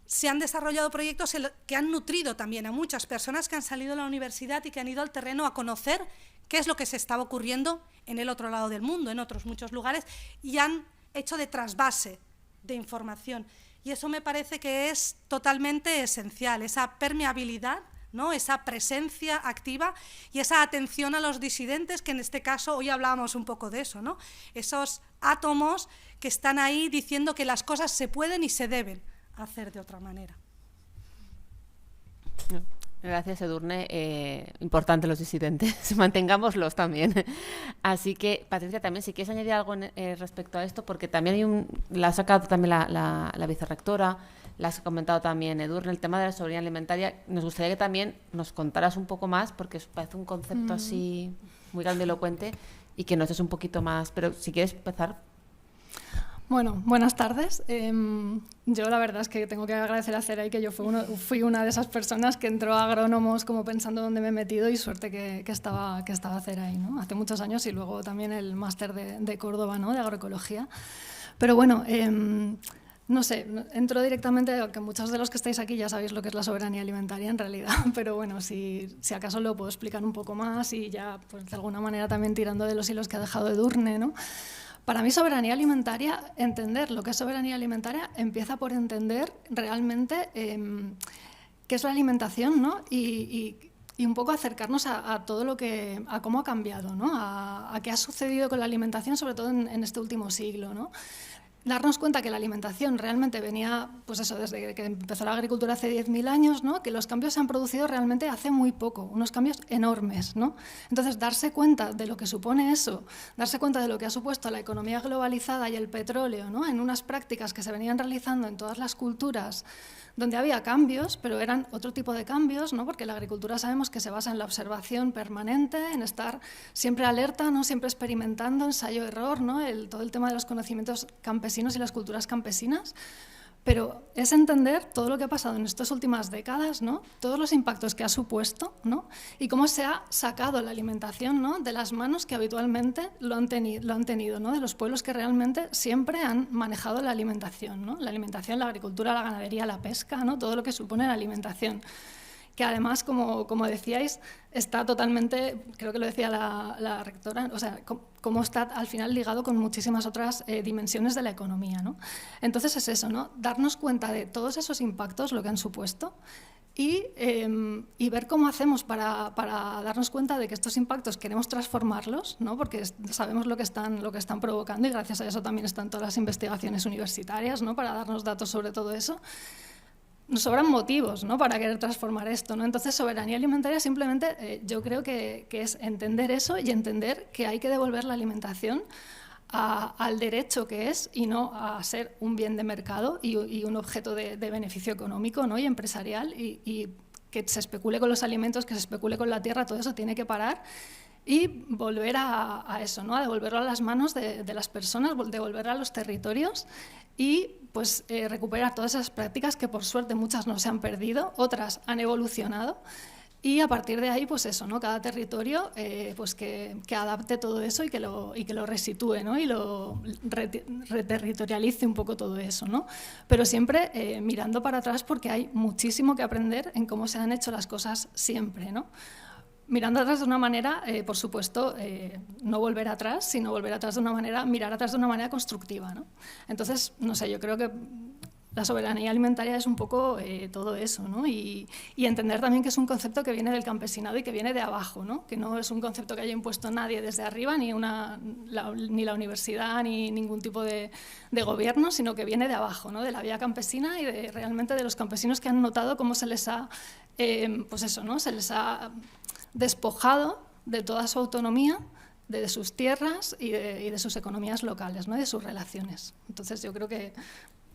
E: se han desarrollado proyectos que han nutrido también a muchas personas que han salido de la universidad y que han ido al terreno a conocer qué es lo que se estaba ocurriendo en el otro lado del mundo, en otros muchos lugares, y han hecho de trasvase de información. Y eso me parece que es totalmente esencial, esa permeabilidad, ¿no? Esa presencia activa y esa atención a los disidentes, que en este caso hoy hablábamos un poco de eso, ¿no? Esos átomos que están ahí diciendo que las cosas se pueden y se deben hacer de otra manera.
B: Gracias, Edurne. Importante los disidentes, mantengámoslos también. Así que, Patricia, también si quieres añadir algo respecto a esto, porque también hay la ha sacado también la vicerrectora, la has comentado también, Edurne, el tema de la soberanía alimentaria. Nos gustaría que también nos contaras un poco más, porque parece un concepto así muy grandilocuente, y que nos des un poquito más, pero si quieres empezar.
F: Bueno, buenas tardes. Yo la verdad es que tengo que agradecer a CERAI, que yo fui una de esas personas que entró a agrónomos como pensando dónde me he metido, y suerte que estaba CERAI, ¿no? Hace muchos años, y luego también el máster de Córdoba, ¿no? De agroecología. Pero bueno, no sé, entro directamente, aunque muchos de los que estáis aquí ya sabéis lo que es la soberanía alimentaria en realidad, pero bueno, si acaso lo puedo explicar un poco más, y ya pues de alguna manera también tirando de los hilos que ha dejado Edurne, ¿no? Para mí, soberanía alimentaria, entender lo que es soberanía alimentaria, empieza por entender realmente qué es la alimentación, ¿no? Y un poco acercarnos a todo lo que, a cómo ha cambiado, ¿no? A qué ha sucedido con la alimentación, sobre todo en este último siglo, ¿no? Darnos cuenta que la alimentación realmente venía, pues eso, desde que empezó la agricultura hace 10.000 años, ¿no? Que los cambios se han producido realmente hace muy poco, unos cambios enormes, ¿no? Entonces, darse cuenta de lo que supone eso, darse cuenta de lo que ha supuesto la economía globalizada y el petróleo, ¿no? En unas prácticas que se venían realizando en todas las culturas, donde había cambios, pero eran otro tipo de cambios, ¿no? Porque la agricultura sabemos que se basa en la observación permanente, en estar siempre alerta, ¿no? Siempre experimentando, ensayo-error, ¿no? Todo el tema de los conocimientos campesinos y las culturas campesinas, pero es entender todo lo que ha pasado en estas últimas décadas, ¿no? Todos los impactos que ha supuesto, ¿no? Y cómo se ha sacado la alimentación, ¿no? De las manos que habitualmente lo han tenido, ¿no? De los pueblos que realmente siempre han manejado la alimentación, ¿no? La alimentación, la agricultura, la ganadería, la pesca, ¿no? Todo lo que supone la alimentación, que además, como decíais, está totalmente, creo que lo decía la rectora, o sea, cómo está al final ligado con muchísimas otras dimensiones de la economía, ¿no? Entonces es eso, ¿no? Darnos cuenta de todos esos impactos, lo que han supuesto, y ver cómo hacemos para darnos cuenta de que estos impactos queremos transformarlos, ¿no? Porque sabemos lo que están provocando y gracias a eso también están todas las investigaciones universitarias, ¿no? Para darnos datos sobre todo eso. Nos sobran motivos, ¿no? Para querer transformar esto, ¿no? Entonces, soberanía alimentaria simplemente yo creo que es entender eso y entender que hay que devolver la alimentación al derecho que es y no a ser un bien de mercado y un objeto de beneficio económico, ¿no? Y empresarial y que se especule con los alimentos, que se especule con la tierra, todo eso tiene que parar y volver a eso, ¿no? A devolverlo a las manos de las personas, devolverlo a los territorios y pues recuperar todas esas prácticas que por suerte muchas no se han perdido, otras han evolucionado. Y a partir de ahí, pues eso, ¿no? Cada territorio pues que adapte todo eso y que lo resitúe, ¿no? Y lo reterritorialice un poco todo eso, ¿no? Pero siempre mirando para atrás porque hay muchísimo que aprender en cómo se han hecho las cosas siempre, ¿no? Mirando atrás de una manera, por supuesto, no volver atrás, sino volver atrás de una manera, mirar atrás de una manera constructiva, ¿no? Entonces, no sé, yo creo que la soberanía alimentaria es un poco todo eso, ¿no? Y entender también que es un concepto que viene del campesinado y que viene de abajo, ¿no? Que no es un concepto que haya impuesto nadie desde arriba, ni la universidad, ni ningún tipo de gobierno, sino que viene de abajo, ¿no? De la vía campesina y realmente de los campesinos que han notado cómo se les ha, pues eso, ¿no? Se les ha despojado de toda su autonomía, de sus tierras y de sus economías locales, ¿no? Y de sus relaciones. Entonces yo creo que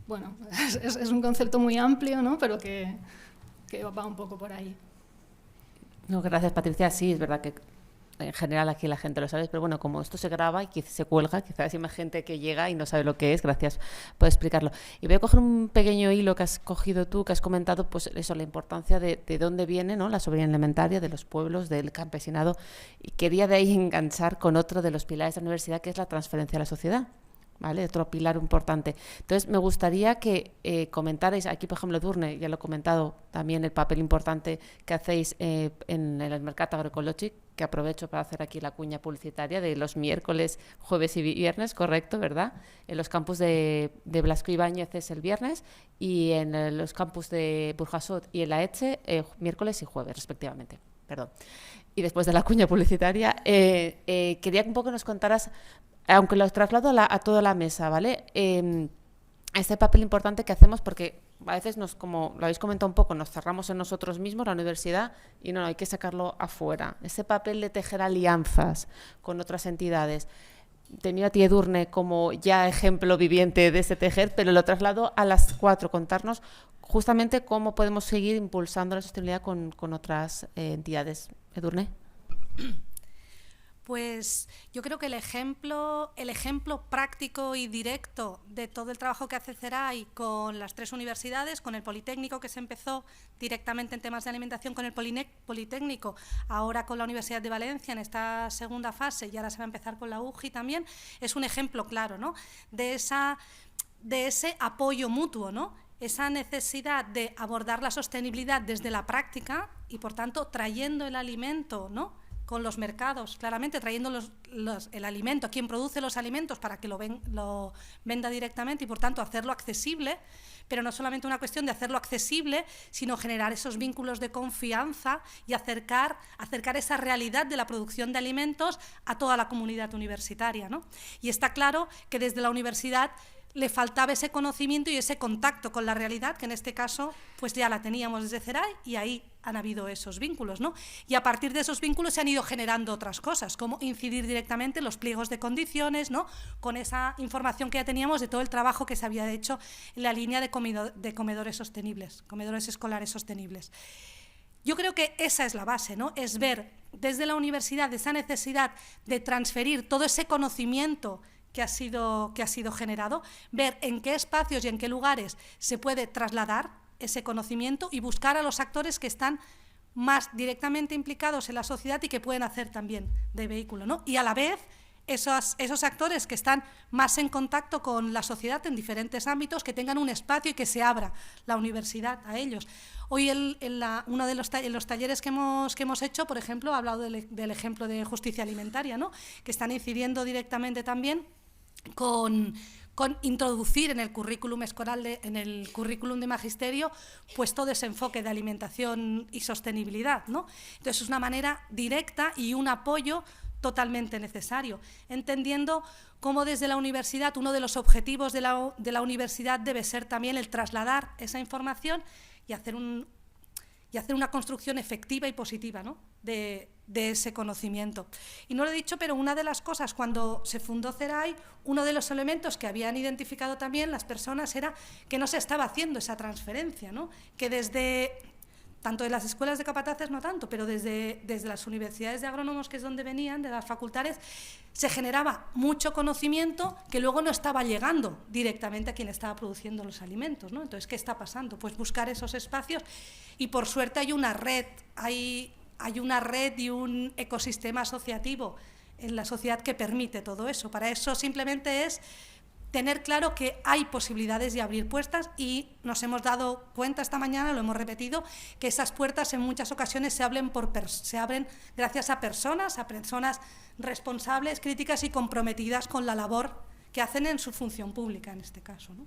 F: bueno, es un concepto muy amplio, ¿no? Pero que va un poco por ahí.
B: No, gracias, Patricia. Sí, es verdad que en general aquí la gente lo sabe, pero bueno, como esto se graba y se cuelga, quizás hay más gente que llega y no sabe lo que es. Gracias por explicarlo. Y voy a coger un pequeño hilo que has cogido tú, que has comentado, pues eso, la importancia de dónde viene, ¿no? La soberanía alimentaria, de los pueblos, del campesinado. Y quería de ahí enganchar con otro de los pilares de la universidad, que es la transferencia a la sociedad. ¿Vale? Otro pilar importante. Entonces, me gustaría que comentarais, aquí por ejemplo Edurne, ya lo he comentado también, el papel importante que hacéis en el mercado agroecológico, que aprovecho para hacer aquí la cuña publicitaria de los miércoles, jueves y viernes, correcto, ¿verdad? En los campus de Blasco Ibáñez es el viernes y en los campus de Burjasot y en la ECHE miércoles y jueves, respectivamente. Perdón. Y después de la cuña publicitaria, quería que un poco nos contaras, aunque lo traslado a toda la mesa, ¿vale? Este papel importante que hacemos, porque a veces, como lo habéis comentado un poco, nos cerramos en nosotros mismos, la universidad, y no, hay que sacarlo afuera. Ese papel de tejer alianzas con otras entidades. Te miro a ti, Edurne, como ya ejemplo viviente de ese tejer, pero lo traslado a las 4, contarnos justamente cómo podemos seguir impulsando la sostenibilidad con otras entidades. Edurne.
E: Pues yo creo que el ejemplo práctico y directo de todo el trabajo que hace CERAI con las 3 universidades, con el Politécnico, que se empezó directamente en temas de alimentación con el Politécnico, ahora con la Universidad de Valencia en esta segunda fase y ahora se va a empezar con la UGI también, es un ejemplo claro, ¿no? de ese apoyo mutuo, ¿no? Esa necesidad de abordar la sostenibilidad desde la práctica y, por tanto, trayendo el alimento, ¿no? Con los mercados, claramente, trayendo el alimento, quien produce los alimentos para que lo venda directamente y, por tanto, hacerlo accesible, pero no solamente una cuestión de hacerlo accesible, sino generar esos vínculos de confianza y acercar esa realidad de la producción de alimentos a toda la comunidad universitaria, ¿no? Y está claro que desde la universidad le faltaba ese conocimiento y ese contacto con la realidad, que en este caso pues ya la teníamos desde CERAI y ahí han habido esos vínculos, ¿no? Y a partir de esos vínculos se han ido generando otras cosas, como incidir directamente en los pliegos de condiciones, ¿no? Con esa información que ya teníamos de todo el trabajo que se había hecho en la línea de comedores sostenibles, comedores escolares sostenibles. Yo creo que esa es la base, ¿no? Es ver desde la universidad esa necesidad de transferir todo ese conocimiento que ha sido generado, ver en qué espacios y en qué lugares se puede trasladar ese conocimiento y buscar a los actores que están más directamente implicados en la sociedad y que pueden hacer también de vehículo, ¿no? Y a la vez esos actores que están más en contacto con la sociedad en diferentes ámbitos, que tengan un espacio y que se abra la universidad a ellos. Hoy uno de los talleres que hemos hecho, por ejemplo, ha hablado del ejemplo de justicia alimentaria, ¿no? Que están incidiendo directamente también con con introducir en el currículum escolar, en el currículum de magisterio, pues todo ese enfoque de alimentación y sostenibilidad, ¿no? Entonces es una manera directa y un apoyo totalmente necesario, entendiendo cómo desde la universidad uno de los objetivos de la universidad debe ser también el trasladar esa información y hacer una construcción efectiva y positiva, ¿no?, de ese conocimiento. Y no lo he dicho, pero una de las cosas, cuando se fundó CERAI, uno de los elementos que habían identificado también las personas era que no se estaba haciendo esa transferencia, ¿no?, que desde tanto de las escuelas de capataces no tanto, pero desde las universidades de agrónomos, que es donde venían, de las facultades, se generaba mucho conocimiento que luego no estaba llegando directamente a quien estaba produciendo los alimentos, ¿no? Entonces, ¿qué está pasando? Pues buscar esos espacios, y por suerte hay una red, hay una red y un ecosistema asociativo en la sociedad que permite todo eso. Para eso simplemente es tener claro que hay posibilidades de abrir puertas, y nos hemos dado cuenta esta mañana, lo hemos repetido, que esas puertas en muchas ocasiones se abren gracias a personas responsables, críticas y comprometidas con la labor que hacen en su función pública, en este caso, ¿no?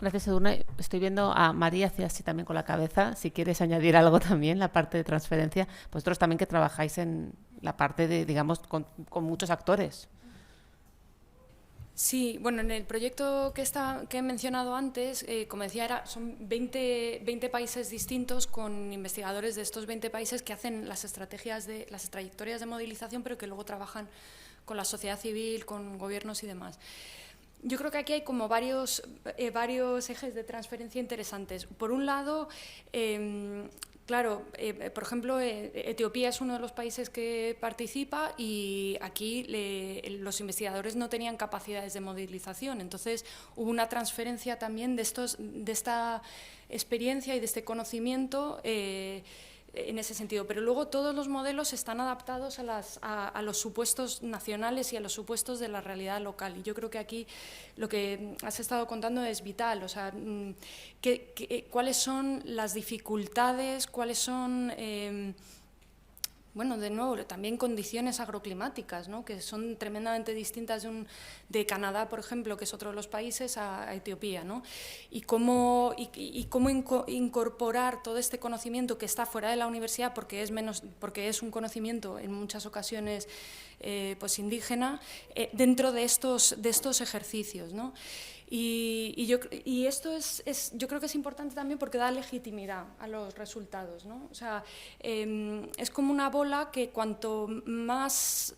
B: Gracias, Edurne. Estoy viendo a María, hacía así también con la cabeza. Si quieres añadir algo también, la parte de transferencia. Vosotros también, que trabajáis en la parte de, digamos, con muchos actores.
C: Sí, bueno, en el proyecto que he mencionado antes, como decía, son 20 países distintos, con investigadores de estos 20 países que hacen las trayectorias de modelización, pero que luego trabajan con la sociedad civil, con gobiernos y demás. Yo creo que aquí hay como varios ejes de transferencia interesantes. Por un lado, claro, por ejemplo, Etiopía es uno de los países que participa, y aquí los investigadores no tenían capacidades de modelización. Entonces, hubo una transferencia también de esta experiencia y de este conocimiento en ese sentido. Pero luego todos los modelos están adaptados a los supuestos nacionales y a los supuestos de la realidad local. Y yo creo que aquí lo que has estado contando es vital. O sea, ¿cuáles son las dificultades? ¿Cuáles son bueno, de nuevo, también condiciones agroclimáticas, ¿no?, que son tremendamente distintas de Canadá, por ejemplo, que es otro de los países, a Etiopía, ¿no? Y cómo incorporar todo este conocimiento que está fuera de la universidad, porque es un conocimiento en muchas ocasiones pues indígena, dentro de estos ejercicios, ¿no? Y esto yo creo que es importante también porque da legitimidad a los resultados, ¿no? O sea, es como una bola que cuanto más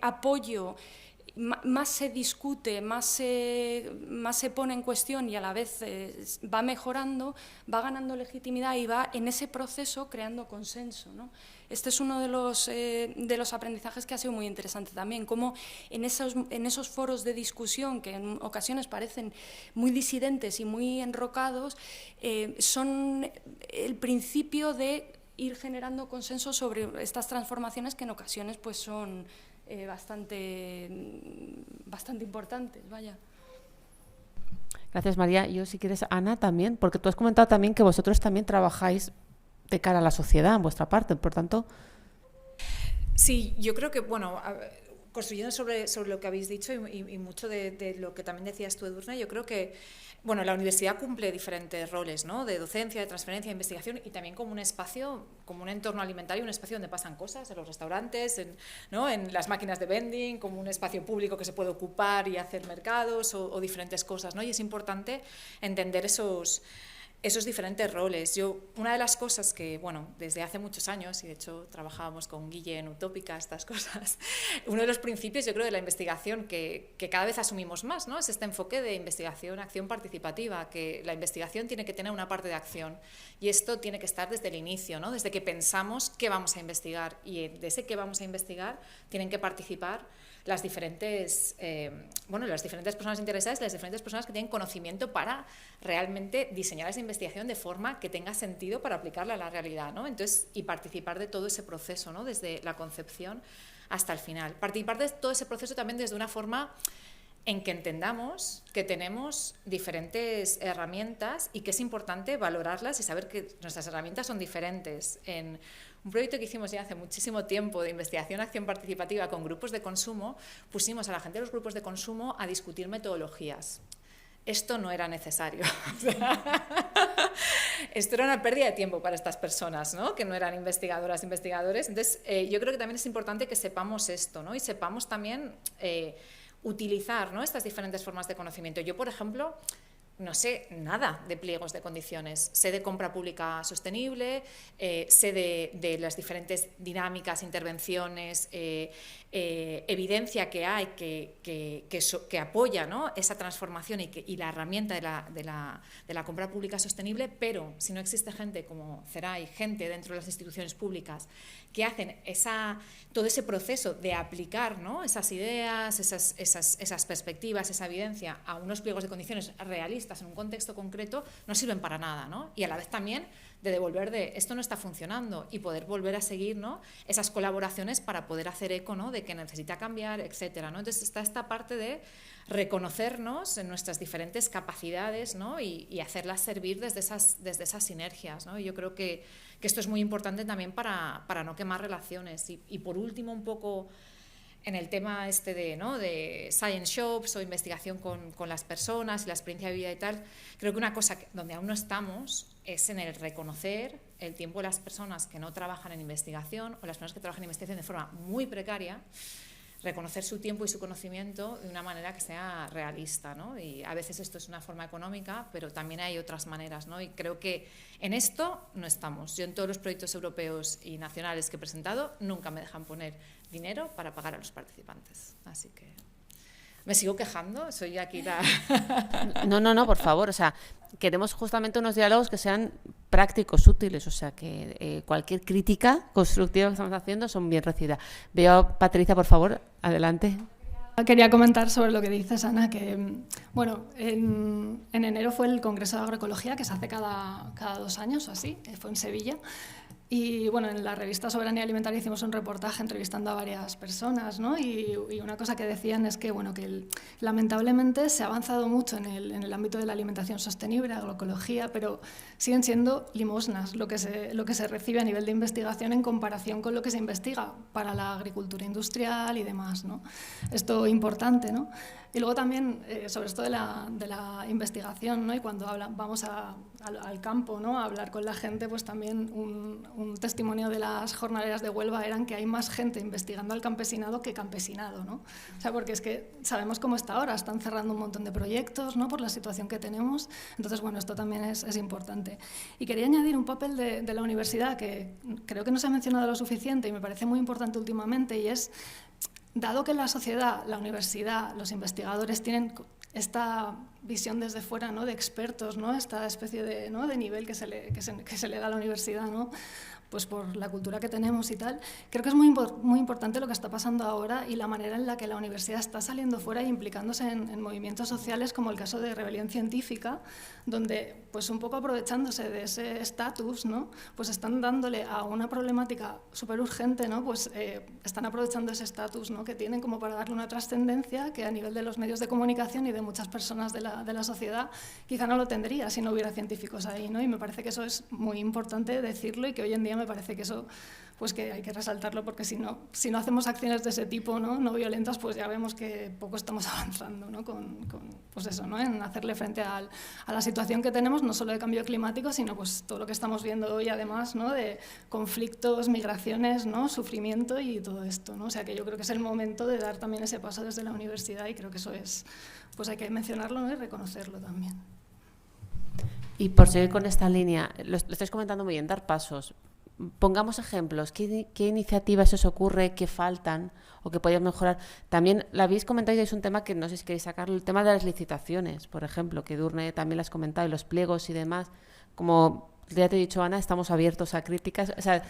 C: apoyo, más se discute, más se pone en cuestión, y a la vez va mejorando, va ganando legitimidad y va en ese proceso creando consenso, ¿no? Este es uno de los aprendizajes que ha sido muy interesante también, cómo en esos foros de discusión, que en ocasiones parecen muy disidentes y muy enrocados, son el principio de ir generando consenso sobre estas transformaciones que en ocasiones pues son bastante importantes, vaya.
B: Gracias, María. Yo, si quieres, Ana, también, porque tú has comentado también que vosotros también trabajáis de cara a la sociedad en vuestra parte, por tanto.
D: Sí, yo creo que, bueno, construyendo sobre lo que habéis dicho y mucho de lo que también decías tú, Edurne, yo creo que, bueno, la universidad cumple diferentes roles, ¿no?, de docencia, de transferencia, de investigación, y también como un espacio, como un entorno alimentario, un espacio donde pasan cosas, en los restaurantes, ¿no?, en las máquinas de vending, como un espacio público que se puede ocupar y hacer mercados o diferentes cosas, ¿no? Y es importante entender esos diferentes roles. Una de las cosas que, bueno, desde hace muchos años, y de hecho trabajábamos con Guille en Utópica, estas cosas, uno de los principios, yo creo, de la investigación que cada vez asumimos más, ¿no?, es este enfoque de investigación, acción participativa, que la investigación tiene que tener una parte de acción, y esto tiene que estar desde el inicio, ¿no?, desde que pensamos qué vamos a investigar, y de ese qué vamos a investigar tienen que participar las diferentes personas interesadas, las diferentes personas que tienen conocimiento para realmente diseñar esa investigación de forma que tenga sentido para aplicarla a la realidad, ¿no? Entonces, y participar de todo ese proceso, ¿no?, desde la concepción hasta el final. Participar de todo ese proceso también desde una forma en que entendamos que tenemos diferentes herramientas y que es importante valorarlas y saber que nuestras herramientas son diferentes. En un proyecto que hicimos ya hace muchísimo tiempo de investigación acción participativa con grupos de consumo, pusimos a la gente de los grupos de consumo a discutir metodologías. Esto no era necesario. Esto era una pérdida de tiempo para estas personas, ¿no? Que no eran investigadoras, investigadores. Entonces, yo creo que también es importante que sepamos esto, ¿no? Y sepamos también utilizar, ¿no?, estas diferentes formas de conocimiento. Yo, por ejemplo, no sé nada de pliegos de condiciones. Sé de compra pública sostenible, sé de las diferentes dinámicas, intervenciones, evidencia que hay que apoya, ¿no?, esa transformación y la herramienta de la compra pública sostenible, pero si no existe gente como CERAI, gente dentro de las instituciones públicas que hacen todo ese proceso de aplicar, ¿no?, esas ideas, esas perspectivas, esa evidencia a unos pliegos de condiciones realistas en un contexto concreto, no sirven para nada, ¿no? Y a la vez también de devolver esto no está funcionando y poder volver a seguir, ¿no?, esas colaboraciones para poder hacer eco, ¿no?, de que necesita cambiar, etcétera, ¿no? Entonces está esta parte de reconocernos en nuestras diferentes capacidades, ¿no?, y hacerlas servir desde esas sinergias, ¿no? Y yo creo que esto es muy importante también para no quemar relaciones. Y por último, un poco en el tema de science shops o investigación con las personas y la experiencia de vida y tal, creo que una cosa donde aún no estamos es en el reconocer el tiempo de las personas que no trabajan en investigación o las personas que trabajan en investigación de forma muy precaria, reconocer su tiempo y su conocimiento de una manera que sea realista, ¿no? Y a veces esto es una forma económica, pero también hay otras maneras, ¿no? Y creo que en esto no estamos. Yo en todos los proyectos europeos y nacionales que he presentado nunca me dejan poner dinero para pagar a los participantes. Así que me sigo quejando, soy aquí la...
B: No, por favor, o sea, queremos justamente unos diálogos que sean prácticos, útiles, o sea, que cualquier crítica constructiva que estamos haciendo son bien recibidas. Veo a Patricia, por favor, adelante.
F: Quería comentar sobre lo que dices, Ana, que bueno, en enero fue el Congreso de Agroecología, que se hace cada 2 años o así, fue en Sevilla. Y bueno, en la revista Soberanía Alimentaria hicimos un reportaje entrevistando a varias personas, ¿no? Y una cosa que decían es que, bueno, que lamentablemente se ha avanzado mucho en el ámbito de la alimentación sostenible, agroecología, pero siguen siendo limosnas lo que se recibe a nivel de investigación en comparación con lo que se investiga para la agricultura industrial y demás, ¿no? Esto es importante, ¿no? Y luego también sobre esto de la investigación, ¿no? Y cuando vamos al campo, ¿no?, a hablar con la gente, pues también un testimonio de las jornaleras de Huelva eran que hay más gente investigando al campesinado que campesinado, ¿no? O sea, porque es que sabemos cómo está ahora, están cerrando un montón de proyectos, ¿no?, por la situación que tenemos. Entonces, bueno, esto también es importante. Y quería añadir un papel de la universidad que creo que no se ha mencionado lo suficiente y me parece muy importante últimamente, y es, dado que la sociedad, la universidad, los investigadores tienen esta visión desde fuera, ¿no?, de expertos, ¿no?, esta especie de, ¿no?, de nivel que se le da a la universidad, ¿no?, pues por la cultura que tenemos y tal, creo que es muy importante lo que está pasando ahora y la manera en la que la universidad está saliendo fuera e implicándose en movimientos sociales, como el caso de Rebelión Científica, donde, pues un poco aprovechándose de ese estatus, ¿no?, pues están dándole a una problemática súper urgente, ¿no?, pues están aprovechando ese estatus, ¿no?, que tienen como para darle una trascendencia que a nivel de los medios de comunicación y de muchas personas de la sociedad quizá no lo tendría si no hubiera científicos ahí, ¿no? Y me parece que eso es muy importante decirlo y que hoy en día me parece que eso, pues que hay que resaltarlo, porque si no hacemos acciones de ese tipo, no violentas, pues ya vemos que poco estamos avanzando, ¿no?, pues eso, ¿no?, en hacerle frente a la situación que tenemos, no solo de cambio climático, sino pues todo lo que estamos viendo hoy, además, ¿no?, de conflictos, migraciones, ¿no?, sufrimiento y todo esto, ¿no? O sea que yo creo que es el momento de dar también ese paso desde la universidad y creo que eso es, pues hay que mencionarlo, ¿no?, y reconocerlo también.
B: Y por seguir con esta línea, lo estáis comentando muy bien, dar pasos. Pongamos ejemplos, ¿qué iniciativas os ocurre, qué faltan o que podéis mejorar? También lo habéis comentado y es un tema que no sé si queréis sacarlo, el tema de las licitaciones, por ejemplo, que Edurne también lo has comentado, y los pliegos y demás. Como ya te he dicho, Ana, estamos abiertos a críticas. O sea,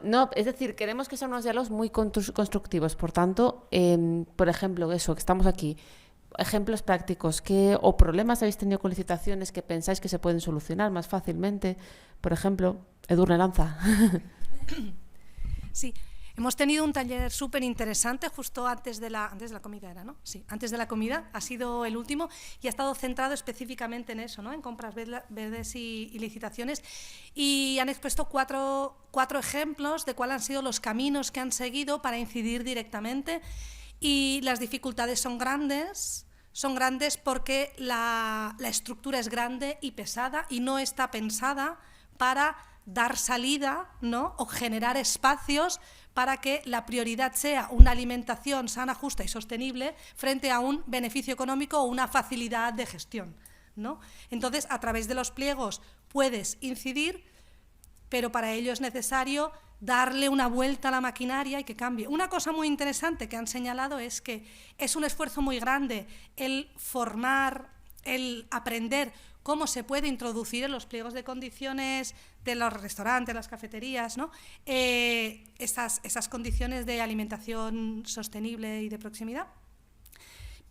B: no, es decir, queremos que sean unos diálogos muy constructivos. Por tanto, por ejemplo, eso, que estamos aquí, ejemplos prácticos, o problemas habéis tenido con licitaciones que pensáis que se pueden solucionar más fácilmente. Por ejemplo, Edurne, lanza.
E: Sí, Hemos tenido un taller súper interesante justo antes de la comida, ¿era, no? Sí, antes de la comida, ha sido el último y ha estado centrado específicamente en eso, ¿no? En compras verdes y licitaciones, y han expuesto cuatro ejemplos de cuáles han sido los caminos que han seguido para incidir directamente, y las dificultades son grandes porque la estructura es grande y pesada y no está pensada para dar salida, ¿no? O generar espacios para que la prioridad sea una alimentación sana, justa y sostenible frente a un beneficio económico o una facilidad de gestión, ¿no? Entonces, a través de los pliegos puedes incidir, pero para ello es necesario darle una vuelta a la maquinaria y que cambie. Una cosa muy interesante que han señalado es que es un esfuerzo muy grande el formar, el aprender cómo se puede introducir en los pliegos de condiciones de los restaurantes, las cafeterías, ¿no? Esas condiciones de alimentación sostenible y de proximidad.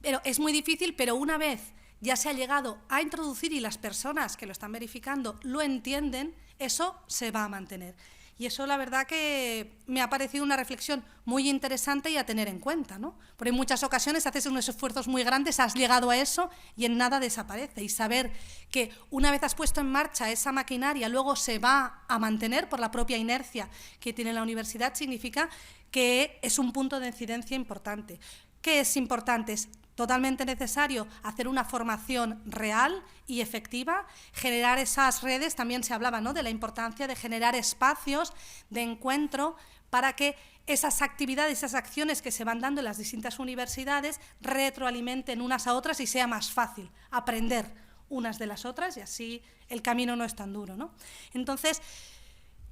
E: Pero es muy difícil, pero una vez ya se ha llegado a introducir y las personas que lo están verificando lo entienden, eso se va a mantener. Y eso, la verdad, que me ha parecido una reflexión muy interesante y a tener en cuenta, ¿no? Porque en muchas ocasiones haces unos esfuerzos muy grandes, has llegado a eso y en nada desaparece. Y saber que una vez has puesto en marcha esa maquinaria, luego se va a mantener por la propia inercia que tiene la universidad, significa que es un punto de incidencia importante. ¿Qué es importante? Es totalmente necesario hacer una formación real y efectiva, generar esas redes. También se hablaba, ¿no?, de la importancia de generar espacios de encuentro para que esas actividades, esas acciones que se van dando en las distintas universidades retroalimenten unas a otras y sea más fácil aprender unas de las otras, y así el camino no es tan duro, ¿no? Entonces,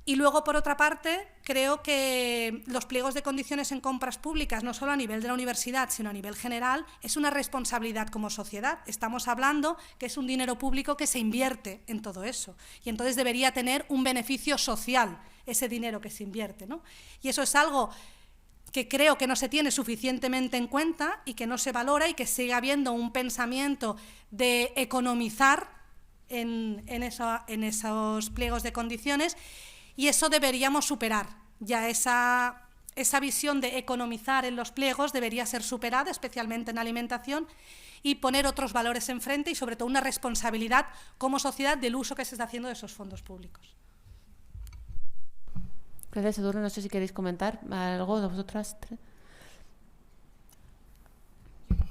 E: y luego, por otra parte, creo que los pliegos de condiciones en compras públicas, no solo a nivel de la universidad, sino a nivel general, es una responsabilidad como sociedad. Estamos hablando que es un dinero público que se invierte en todo eso, y entonces debería tener un beneficio social ese dinero que se invierte, ¿no? Y eso es algo que creo que no se tiene suficientemente en cuenta y que no se valora, y que sigue habiendo un pensamiento de economizar en esos pliegos de condiciones. Y eso deberíamos superar. Ya esa visión de economizar en los pliegos debería ser superada, especialmente en alimentación, y poner otros valores enfrente y, sobre todo, una responsabilidad como sociedad del uso que se está haciendo de esos fondos públicos.
B: Gracias, Edurne. No sé si queréis comentar algo de vosotras tres.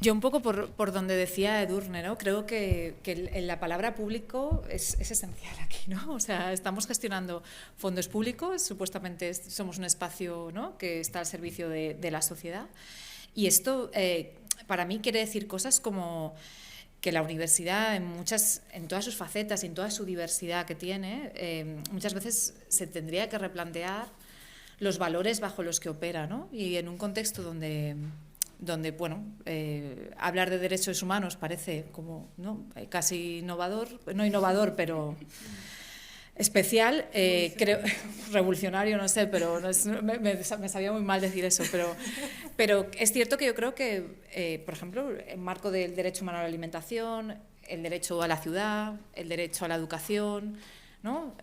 D: Yo un poco por donde decía Edurne, ¿no? Creo que la palabra público es esencial aquí, ¿no? O sea, estamos gestionando fondos públicos, supuestamente somos un espacio, ¿no?, que está al servicio de la sociedad, y esto para mí quiere decir cosas como que la universidad en todas sus facetas y en toda su diversidad que tiene, muchas veces se tendría que replantear los valores bajo los que opera, ¿no? Y en un contexto donde bueno, hablar de derechos humanos parece como, ¿no?, casi innovador, no innovador, pero especial, creo, revolucionario, no sé, pero me sabía muy mal decir eso, pero es cierto que yo creo que, por ejemplo, en marco del derecho humano a la alimentación, el derecho a la ciudad, el derecho a la educación, ¿no?,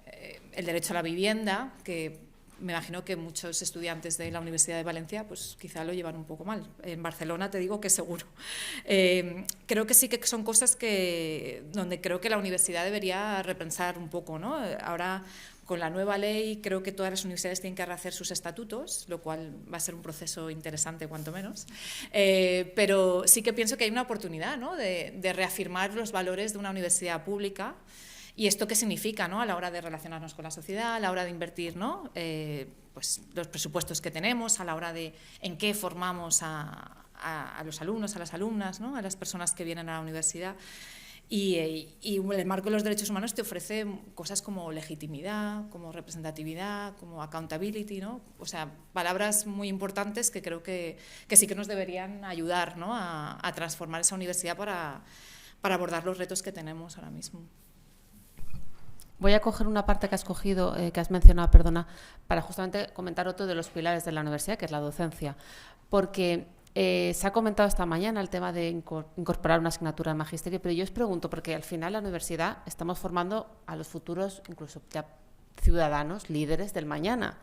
D: el derecho a la vivienda, que me imagino que muchos estudiantes de la Universidad de Valencia pues quizá lo llevan un poco mal. En Barcelona te digo que seguro. Creo que sí que son cosas donde creo que la universidad debería repensar un poco, ¿no? Ahora, con la nueva ley, creo que todas las universidades tienen que rehacer sus estatutos, lo cual va a ser un proceso interesante, cuanto menos. Pero sí que pienso que hay una oportunidad, ¿no?, de reafirmar los valores de una universidad pública. ¿Y esto qué significa, ¿no?, a la hora de relacionarnos con la sociedad, a la hora de invertir, ¿no?, pues los presupuestos que tenemos, a la hora de en qué formamos a los alumnos, a las alumnas, ¿no?, a las personas que vienen a la universidad? Y el marco de los derechos humanos te ofrece cosas como legitimidad, como representatividad, como accountability, ¿no? O sea, palabras muy importantes que creo que sí que nos deberían ayudar, ¿no?, a transformar esa universidad para abordar los retos que tenemos ahora mismo.
B: Voy a coger una parte que has mencionado, perdona, para justamente comentar otro de los pilares de la universidad, que es la docencia. Porque se ha comentado esta mañana el tema de incorporar una asignatura de magisterio, pero yo os pregunto, porque al final la universidad estamos formando a los futuros, incluso ya ciudadanos, líderes del mañana.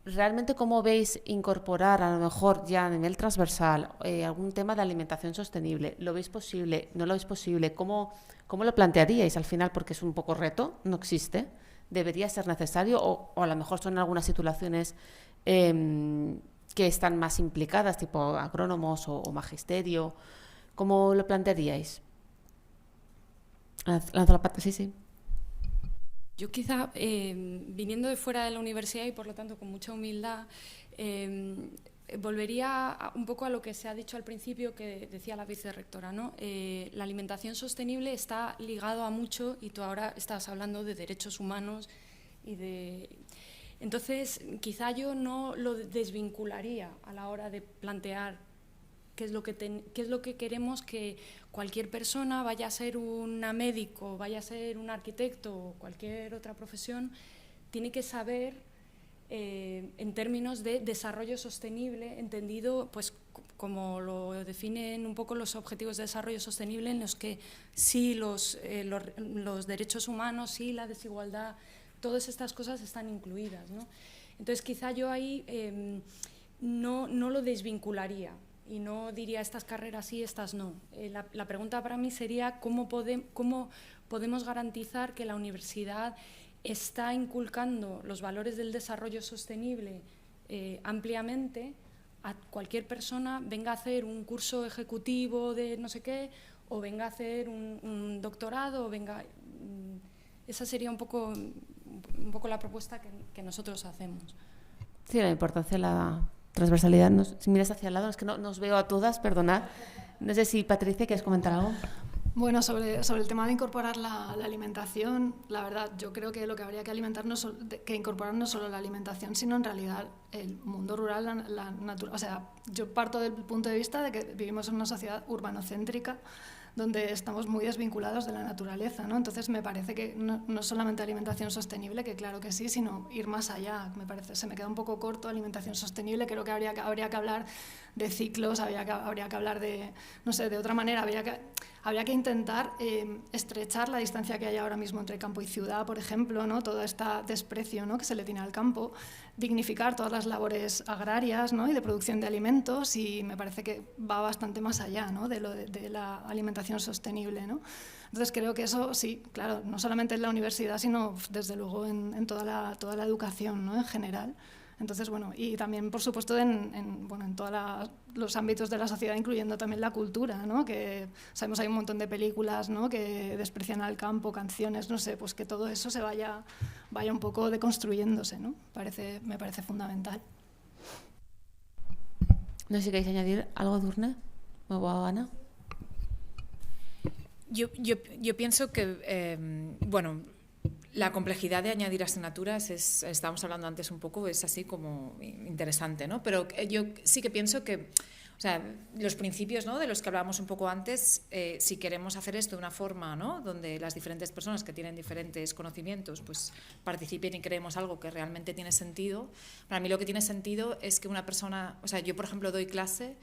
B: ¿realmente cómo veis incorporar a lo mejor ya a nivel transversal algún tema de alimentación sostenible? ¿Lo veis posible? ¿No lo veis posible? ¿Cómo lo plantearíais al final? Porque es un poco reto, no existe. ¿Debería ser necesario? O a lo mejor son algunas titulaciones que están más implicadas, tipo agrónomos o magisterio. ¿Cómo lo plantearíais? Lanzo la pata, sí.
C: Yo quizá, viniendo de fuera de la universidad y por lo tanto con mucha humildad, volvería un poco a lo que se ha dicho al principio, que decía la vicerrectora, ¿no? La alimentación sostenible está ligado a mucho, y tú ahora estás hablando de derechos humanos y de... Entonces, quizá yo no lo desvincularía a la hora de plantear qué es lo que queremos que cualquier persona, vaya a ser un médico, vaya a ser un arquitecto o cualquier otra profesión, tiene que saber en términos de desarrollo sostenible, entendido pues como lo definen un poco los objetivos de desarrollo sostenible, en los que sí los derechos humanos, sí la desigualdad, todas estas cosas están incluidas, ¿no? Entonces quizá yo ahí no lo desvincularía y no diría estas carreras sí, estas no. La pregunta para mí sería cómo podemos garantizar que la universidad está inculcando los valores del desarrollo sostenible ampliamente a cualquier persona, venga a hacer un curso ejecutivo de no sé qué, o venga a hacer un doctorado, o venga... Esa sería un poco la propuesta que nosotros hacemos.
B: Sí, la importancia de la transversalidad. Si miras hacia el lado, es que no os veo a todas, perdonad. No sé si Patricia, ¿quieres comentar algo?
F: Bueno, sobre el tema de incorporar la alimentación, la verdad, yo creo que lo que habría que incorporar no solo la alimentación, sino en realidad el mundo rural, la naturaleza. O sea, yo parto del punto de vista de que vivimos en una sociedad urbanocéntrica donde estamos muy desvinculados de la naturaleza, ¿no? Entonces me parece que no solamente alimentación sostenible, que claro que sí, sino ir más allá. Me parece, se me queda un poco corto alimentación sostenible. Creo que habría que hablar de ciclos, habría que hablar de, no sé, de otra manera, habría que intentar estrechar la distancia que hay ahora mismo entre campo y ciudad, por ejemplo, ¿no? Todo este desprecio, ¿no?, que se le tiene al campo, dignificar todas las labores agrarias, ¿no?, y de producción de alimentos, y me parece que va bastante más allá, ¿no?, de la alimentación sostenible, ¿no? Entonces creo que eso sí, claro, no solamente en la universidad, sino desde luego en toda la educación, ¿no?, en general. Entonces, bueno, y también, por supuesto, en todos los ámbitos de la sociedad, incluyendo también la cultura, ¿no? Que sabemos hay un montón de películas, ¿no?, que desprecian al campo, canciones, no sé, pues que todo eso se vaya un poco deconstruyéndose, ¿no? Me parece fundamental.
B: No sé si queréis añadir algo, Edurne o Ana.
D: Yo pienso que, bueno, la complejidad de añadir asignaturas estábamos hablando antes un poco, es así como interesante, ¿no? Pero yo sí que pienso que, o sea, los principios, ¿no?, de los que hablábamos un poco antes, si queremos hacer esto de una forma, ¿no?, donde las diferentes personas que tienen diferentes conocimientos pues participen y creemos algo que realmente tiene sentido, para mí lo que tiene sentido es que una persona, o sea, yo por ejemplo doy clase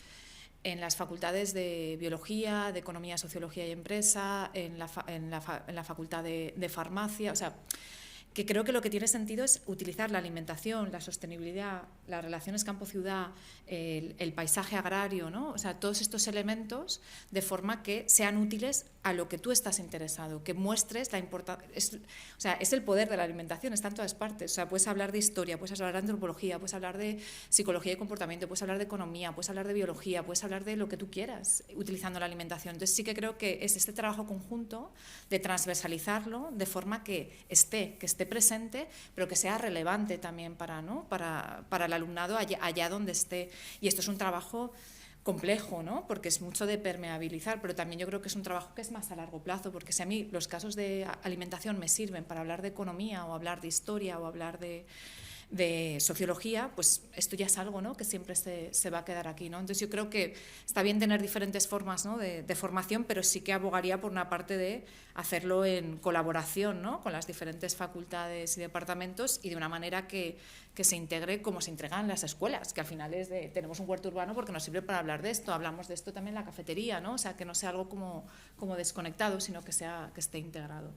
D: en las facultades de Biología, de Economía, Sociología y Empresa, en la facultad de Farmacia, o sea, que creo que lo que tiene sentido es utilizar la alimentación, la sostenibilidad, las relaciones campo-ciudad, el paisaje agrario, ¿no? O sea, todos estos elementos de forma que sean útiles a lo que tú estás interesado, que muestres la importancia. O sea, es el poder de la alimentación, está en todas partes. O sea, puedes hablar de historia, puedes hablar de antropología, puedes hablar de psicología y comportamiento, puedes hablar de economía, puedes hablar de biología, puedes hablar de lo que tú quieras utilizando la alimentación. Entonces sí que creo que es este trabajo conjunto de transversalizarlo de forma que esté presente, pero que sea relevante también para el alumnado allá donde esté. Y esto es un trabajo complejo, ¿no?, porque es mucho de permeabilizar, pero también yo creo que es un trabajo que es más a largo plazo, porque si a mí los casos de alimentación me sirven para hablar de economía o hablar de historia o hablar de sociología, pues esto ya es algo, ¿no?, que siempre se va a quedar aquí, ¿no? Entonces yo creo que está bien tener diferentes formas, ¿no?, de formación, pero sí que abogaría por una parte de hacerlo en colaboración, ¿no?, con las diferentes facultades y departamentos, y de una manera que se integre como se integra en las escuelas, que al final tenemos un huerto urbano porque nos sirve para hablar de esto, hablamos de esto también en la cafetería, ¿no? O sea, que no sea algo como desconectado, sino que esté integrado.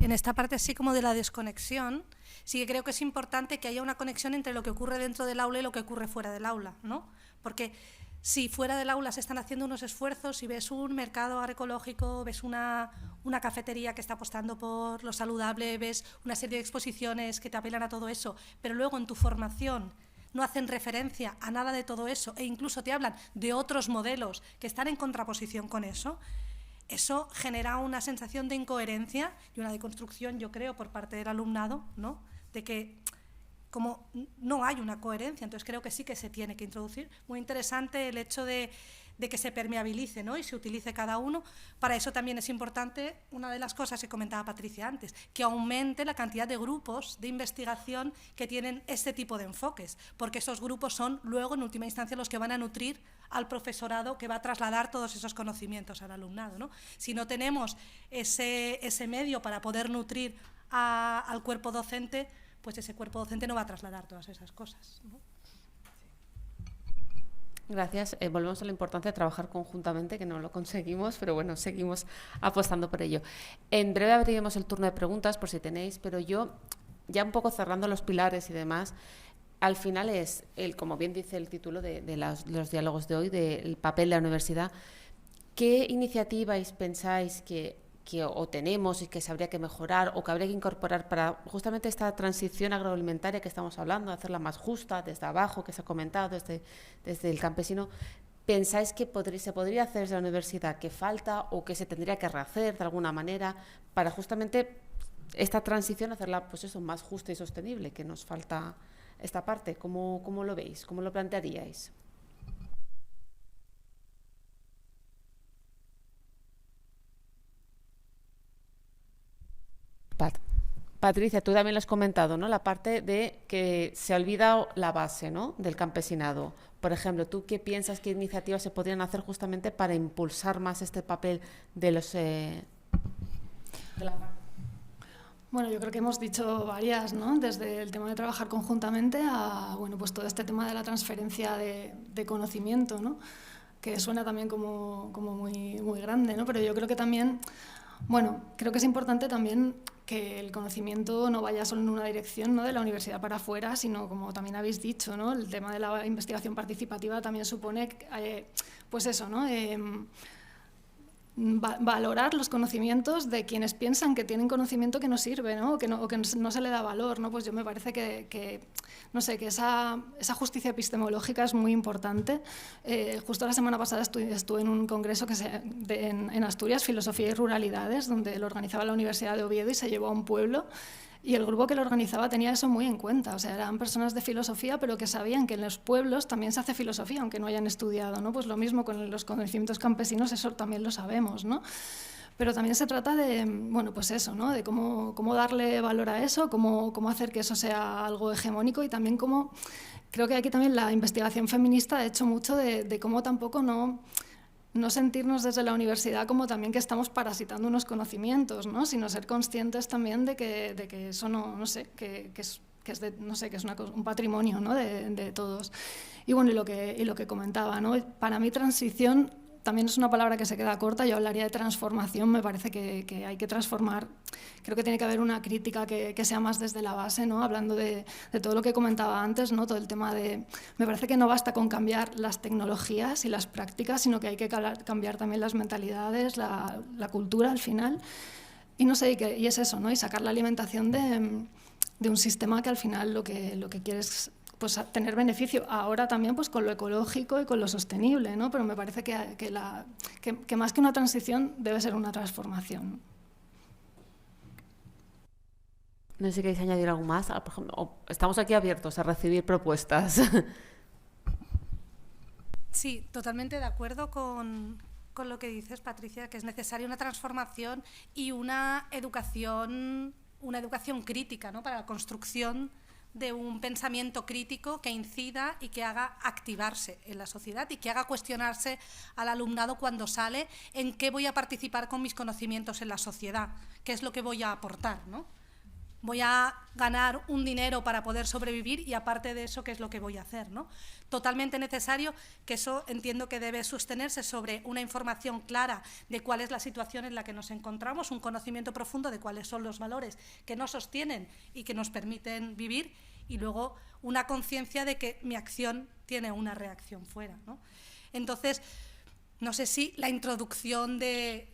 E: en esta parte así como de la desconexión, sí que creo que es importante que haya una conexión entre lo que ocurre dentro del aula y lo que ocurre fuera del aula, ¿no? Porque si fuera del aula se están haciendo unos esfuerzos, si ves un mercado agroecológico, ves una cafetería que está apostando por lo saludable, ves una serie de exposiciones que te apelan a todo eso, pero luego en tu formación no hacen referencia a nada de todo eso e incluso te hablan de otros modelos que están en contraposición con eso, eso genera una sensación de incoherencia y una deconstrucción, yo creo, por parte del alumnado, ¿no? De que como no hay una coherencia, entonces creo que sí que se tiene que introducir. Muy interesante el hecho de que se permeabilice, ¿no? Y se utilice cada uno. Para eso también es importante, una de las cosas que comentaba Patricia antes, que aumente la cantidad de grupos de investigación que tienen este tipo de enfoques, porque esos grupos son luego, en última instancia, los que van a nutrir al profesorado que va a trasladar todos esos conocimientos al alumnado, ¿no? Si no tenemos ese medio para poder nutrir al cuerpo docente, pues ese cuerpo docente no va a trasladar todas esas cosas, ¿no?
B: Gracias. Volvemos a la importancia de trabajar conjuntamente, que no lo conseguimos, pero bueno, seguimos apostando por ello. En breve abriremos el turno de preguntas, por si tenéis, pero yo, ya un poco cerrando los pilares y demás, al final es, como bien dice el título de los diálogos de hoy, del papel de la universidad. ¿Qué iniciativas pensáis que o tenemos y que se habría que mejorar o que habría que incorporar para justamente esta transición agroalimentaria que estamos hablando, de hacerla más justa, desde abajo, que se ha comentado, desde el campesino? ¿Pensáis que se podría hacer desde la universidad, que falta o que se tendría que rehacer de alguna manera para justamente esta transición hacerla, pues eso, más justa y sostenible, que nos falta esta parte? ¿Cómo lo veis? ¿Cómo lo plantearíais? Patricia, tú también lo has comentado, ¿no? La parte de que se ha olvidado la base, ¿no?, del campesinado. Por ejemplo, ¿tú qué piensas, qué iniciativas se podrían hacer justamente para impulsar más este papel de los...
F: Bueno, yo creo que hemos dicho varias, ¿no? Desde el tema de trabajar conjuntamente a, bueno, pues todo este tema de la transferencia de conocimiento, ¿no? Que suena también como muy, muy grande, ¿no? Pero yo creo que también, bueno, creo que es importante también que el conocimiento no vaya solo en una dirección, ¿no?, de la universidad para afuera, sino, como también habéis dicho, ¿no?, el tema de la investigación participativa también supone, pues eso, ¿no?, valorar los conocimientos de quienes piensan que tienen conocimiento que no sirve, ¿no?, o que no se le da valor, ¿no? Pues yo me parece que no sé, que esa justicia epistemológica es muy importante. Justo la semana pasada estuve en un congreso en Asturias, Filosofía y Ruralidades, donde lo organizaba la Universidad de Oviedo y se llevó a un pueblo. Y el grupo que lo organizaba tenía eso muy en cuenta, o sea, eran personas de filosofía, pero que sabían que en los pueblos también se hace filosofía, aunque no hayan estudiado, ¿no? Pues lo mismo con los conocimientos campesinos, eso también lo sabemos, ¿no? Pero también se trata de, bueno, pues eso, ¿no?, de cómo darle valor a eso, cómo hacer que eso sea algo hegemónico, y también cómo, creo que aquí también la investigación feminista ha hecho mucho de cómo tampoco no sentirnos desde la universidad como también que estamos parasitando unos conocimientos, ¿no?, sino ser conscientes también de que eso no sé, que es un patrimonio, ¿no?, de todos. Y bueno, y lo que comentaba, ¿no?, para mí transición también es una palabra que se queda corta. Yo hablaría de transformación. Me parece que hay que transformar. Creo que tiene que haber una crítica que sea más desde la base, ¿no?, hablando de todo lo que comentaba antes, ¿no?, todo el tema de... Me parece que no basta con cambiar las tecnologías y las prácticas, sino que hay que cambiar también las mentalidades, la cultura al final. Y no sé, y es eso, ¿no?, y sacar la alimentación de un sistema que al final lo que quiere es, pues, tener beneficio ahora también, pues, con lo ecológico y con lo sostenible, ¿no? Pero me parece que más que una transición debe ser una transformación.
B: No sé si queréis añadir algo más. Por ejemplo, estamos aquí abiertos a recibir propuestas.
E: Sí, totalmente de acuerdo con lo que dices, Patricia, que es necesaria una transformación y una educación crítica, ¿no?, para la construcción de un pensamiento crítico que incida y que haga activarse en la sociedad y que haga cuestionarse al alumnado cuando sale en qué voy a participar con mis conocimientos en la sociedad, qué es lo que voy a aportar, ¿no? voy a ganar un dinero para poder sobrevivir y aparte de eso, ¿qué es lo que voy a hacer, ¿no? Totalmente necesario, que eso entiendo que debe sostenerse sobre una información clara de cuál es la situación en la que nos encontramos, un conocimiento profundo de cuáles son los valores que nos sostienen y que nos permiten vivir, y luego una conciencia de que mi acción tiene una reacción fuera, ¿no? Entonces, no sé si la introducción de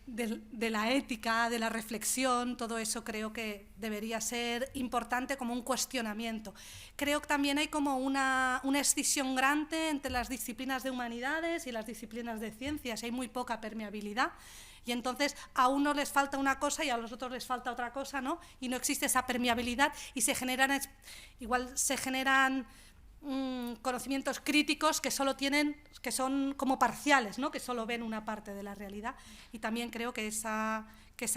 E: la ética, de la reflexión, todo eso creo que debería ser importante como un cuestionamiento. Creo que también hay como una escisión grande entre las disciplinas de humanidades y las disciplinas de ciencias. Hay muy poca permeabilidad y entonces a unos les falta una cosa y a los otros les falta otra cosa, ¿no? Y no existe esa permeabilidad y igual se generan conocimientos críticos que son como parciales, ¿no? Que solo ven una parte de la realidad, y también creo que esa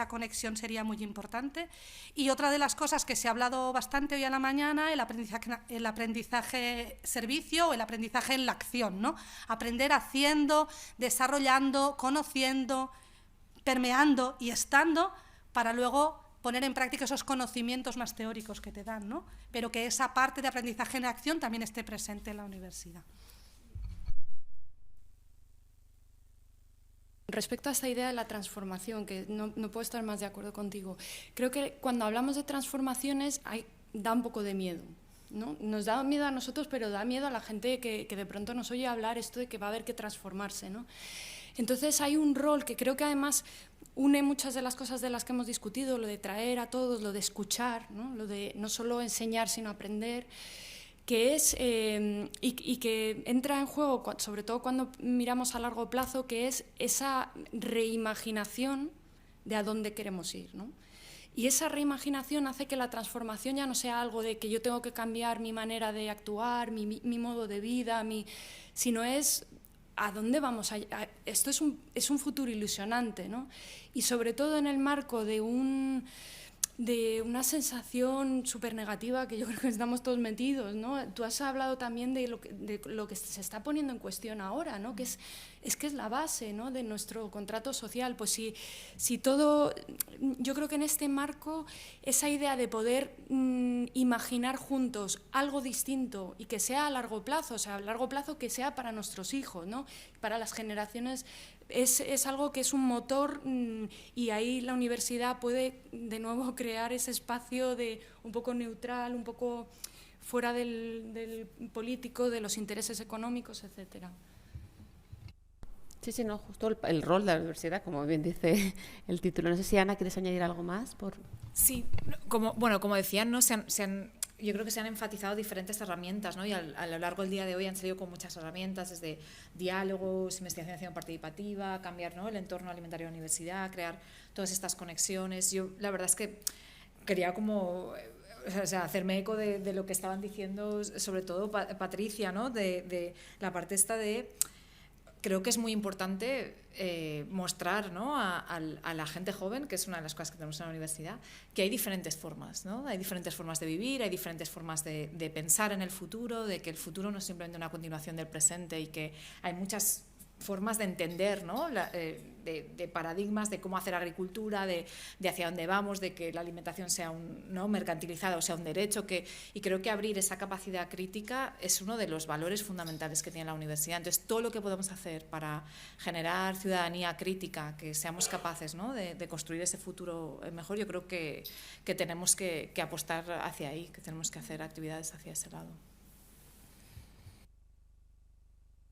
E: conexión sería muy importante. Y otra de las cosas que se ha hablado bastante hoy a la mañana, el aprendizaje servicio o el aprendizaje en la acción, ¿no? Aprender haciendo, desarrollando, conociendo, permeando y estando, para luego poner en práctica esos conocimientos más teóricos que te dan, ¿no? Pero que esa parte de aprendizaje en acción también esté presente en la universidad.
C: Respecto a esta idea de la transformación, que no puedo estar más de acuerdo contigo, creo que cuando hablamos de transformaciones da un poco de miedo, ¿no? Nos da miedo a nosotros, pero da miedo a la gente que de pronto nos oye hablar esto de que va a haber que transformarse, ¿no? Entonces hay un rol que creo que además une muchas de las cosas de las que hemos discutido, lo de traer a todos, lo de escuchar, ¿no? Lo de no solo enseñar sino aprender, que es, y que entra en juego, sobre todo cuando miramos a largo plazo, que es esa reimaginación de a dónde queremos ir, ¿no? Y esa reimaginación hace que la transformación ya no sea algo de que yo tengo que cambiar mi manera de actuar, mi modo de vida, sino es ¿a dónde vamos? Esto es un futuro ilusionante, ¿no? Y sobre todo en el marco de una sensación súper negativa que yo creo que estamos todos metidos, ¿no? Tú has hablado también de lo que se está poniendo en cuestión ahora, ¿no? Que es la base, ¿no? De nuestro contrato social. Pues si todo, yo creo que en este marco esa idea de poder imaginar juntos algo distinto y que sea a largo plazo, o sea, a largo plazo que sea para nuestros hijos, ¿no? Para las generaciones, es algo que es un motor, y ahí la universidad puede de nuevo crear ese espacio de un poco neutral, un poco fuera del político, de los intereses económicos, etcétera.
B: Sí, no, justo el rol de la universidad, como bien dice el título. No sé si, Ana, ¿quieres añadir algo más?
D: Sí, como decían, ¿no? Yo creo que se han enfatizado diferentes herramientas, ¿no? Y a lo largo del día de hoy han salido con muchas herramientas, desde diálogos, investigación participativa, cambiar, ¿no? El entorno alimentario de la universidad, crear todas estas conexiones. Yo la verdad es que quería hacerme eco de lo que estaban diciendo, sobre todo Patricia, ¿no? De la parte esta de... Creo que es muy importante mostrar, ¿no? a la gente joven, que es una de las cosas que tenemos en la universidad, que hay diferentes formas, ¿no? Hay diferentes formas de vivir, hay diferentes formas de pensar en el futuro, de que el futuro no es simplemente una continuación del presente y que hay muchas formas de entender, ¿no? De paradigmas de cómo hacer agricultura, de hacia dónde vamos, de que la alimentación sea ¿no? mercantilizada o sea un derecho, y creo que abrir esa capacidad crítica es uno de los valores fundamentales que tiene la universidad. Entonces, todo lo que podemos hacer para generar ciudadanía crítica, que seamos capaces, ¿no? de construir ese futuro mejor, yo creo que tenemos que apostar hacia ahí, que tenemos que hacer actividades hacia ese lado.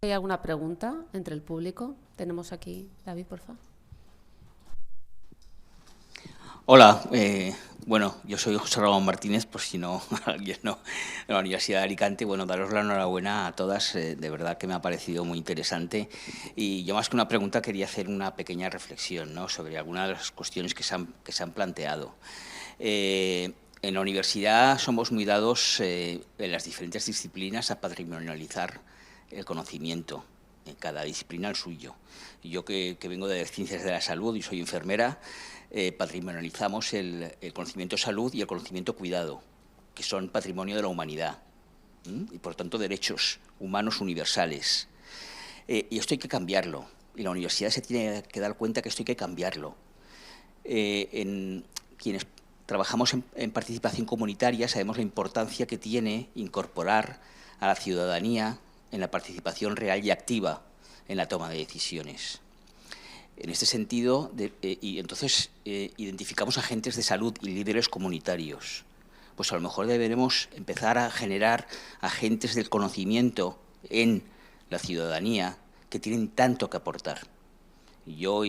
B: ¿Hay alguna pregunta entre el público? Tenemos aquí, David, por favor.
G: Hola, yo soy José Ramón Martínez, por si no alguien no, de la Universidad de Alicante. Bueno, daros la enhorabuena a todas, de verdad que me ha parecido muy interesante. Y yo más que una pregunta quería hacer una pequeña reflexión, ¿no? Sobre algunas de las cuestiones que se han planteado. En la universidad somos muy dados en las diferentes disciplinas a patrimonializar el conocimiento, en cada disciplina el suyo. Yo que vengo de ciencias de la salud y soy enfermera, patrimonializamos el conocimiento salud y el conocimiento cuidado, que son patrimonio de la humanidad, y por tanto derechos humanos universales. Y esto hay que cambiarlo, y la universidad se tiene que dar cuenta que esto hay que cambiarlo. En quienes trabajamos en participación comunitaria, sabemos la importancia que tiene incorporar a la ciudadanía en la participación real y activa en la toma de decisiones. En este sentido, entonces identificamos agentes de salud y líderes comunitarios. Pues a lo mejor deberemos empezar a generar agentes del conocimiento en la ciudadanía que tienen tanto que aportar. Y yo,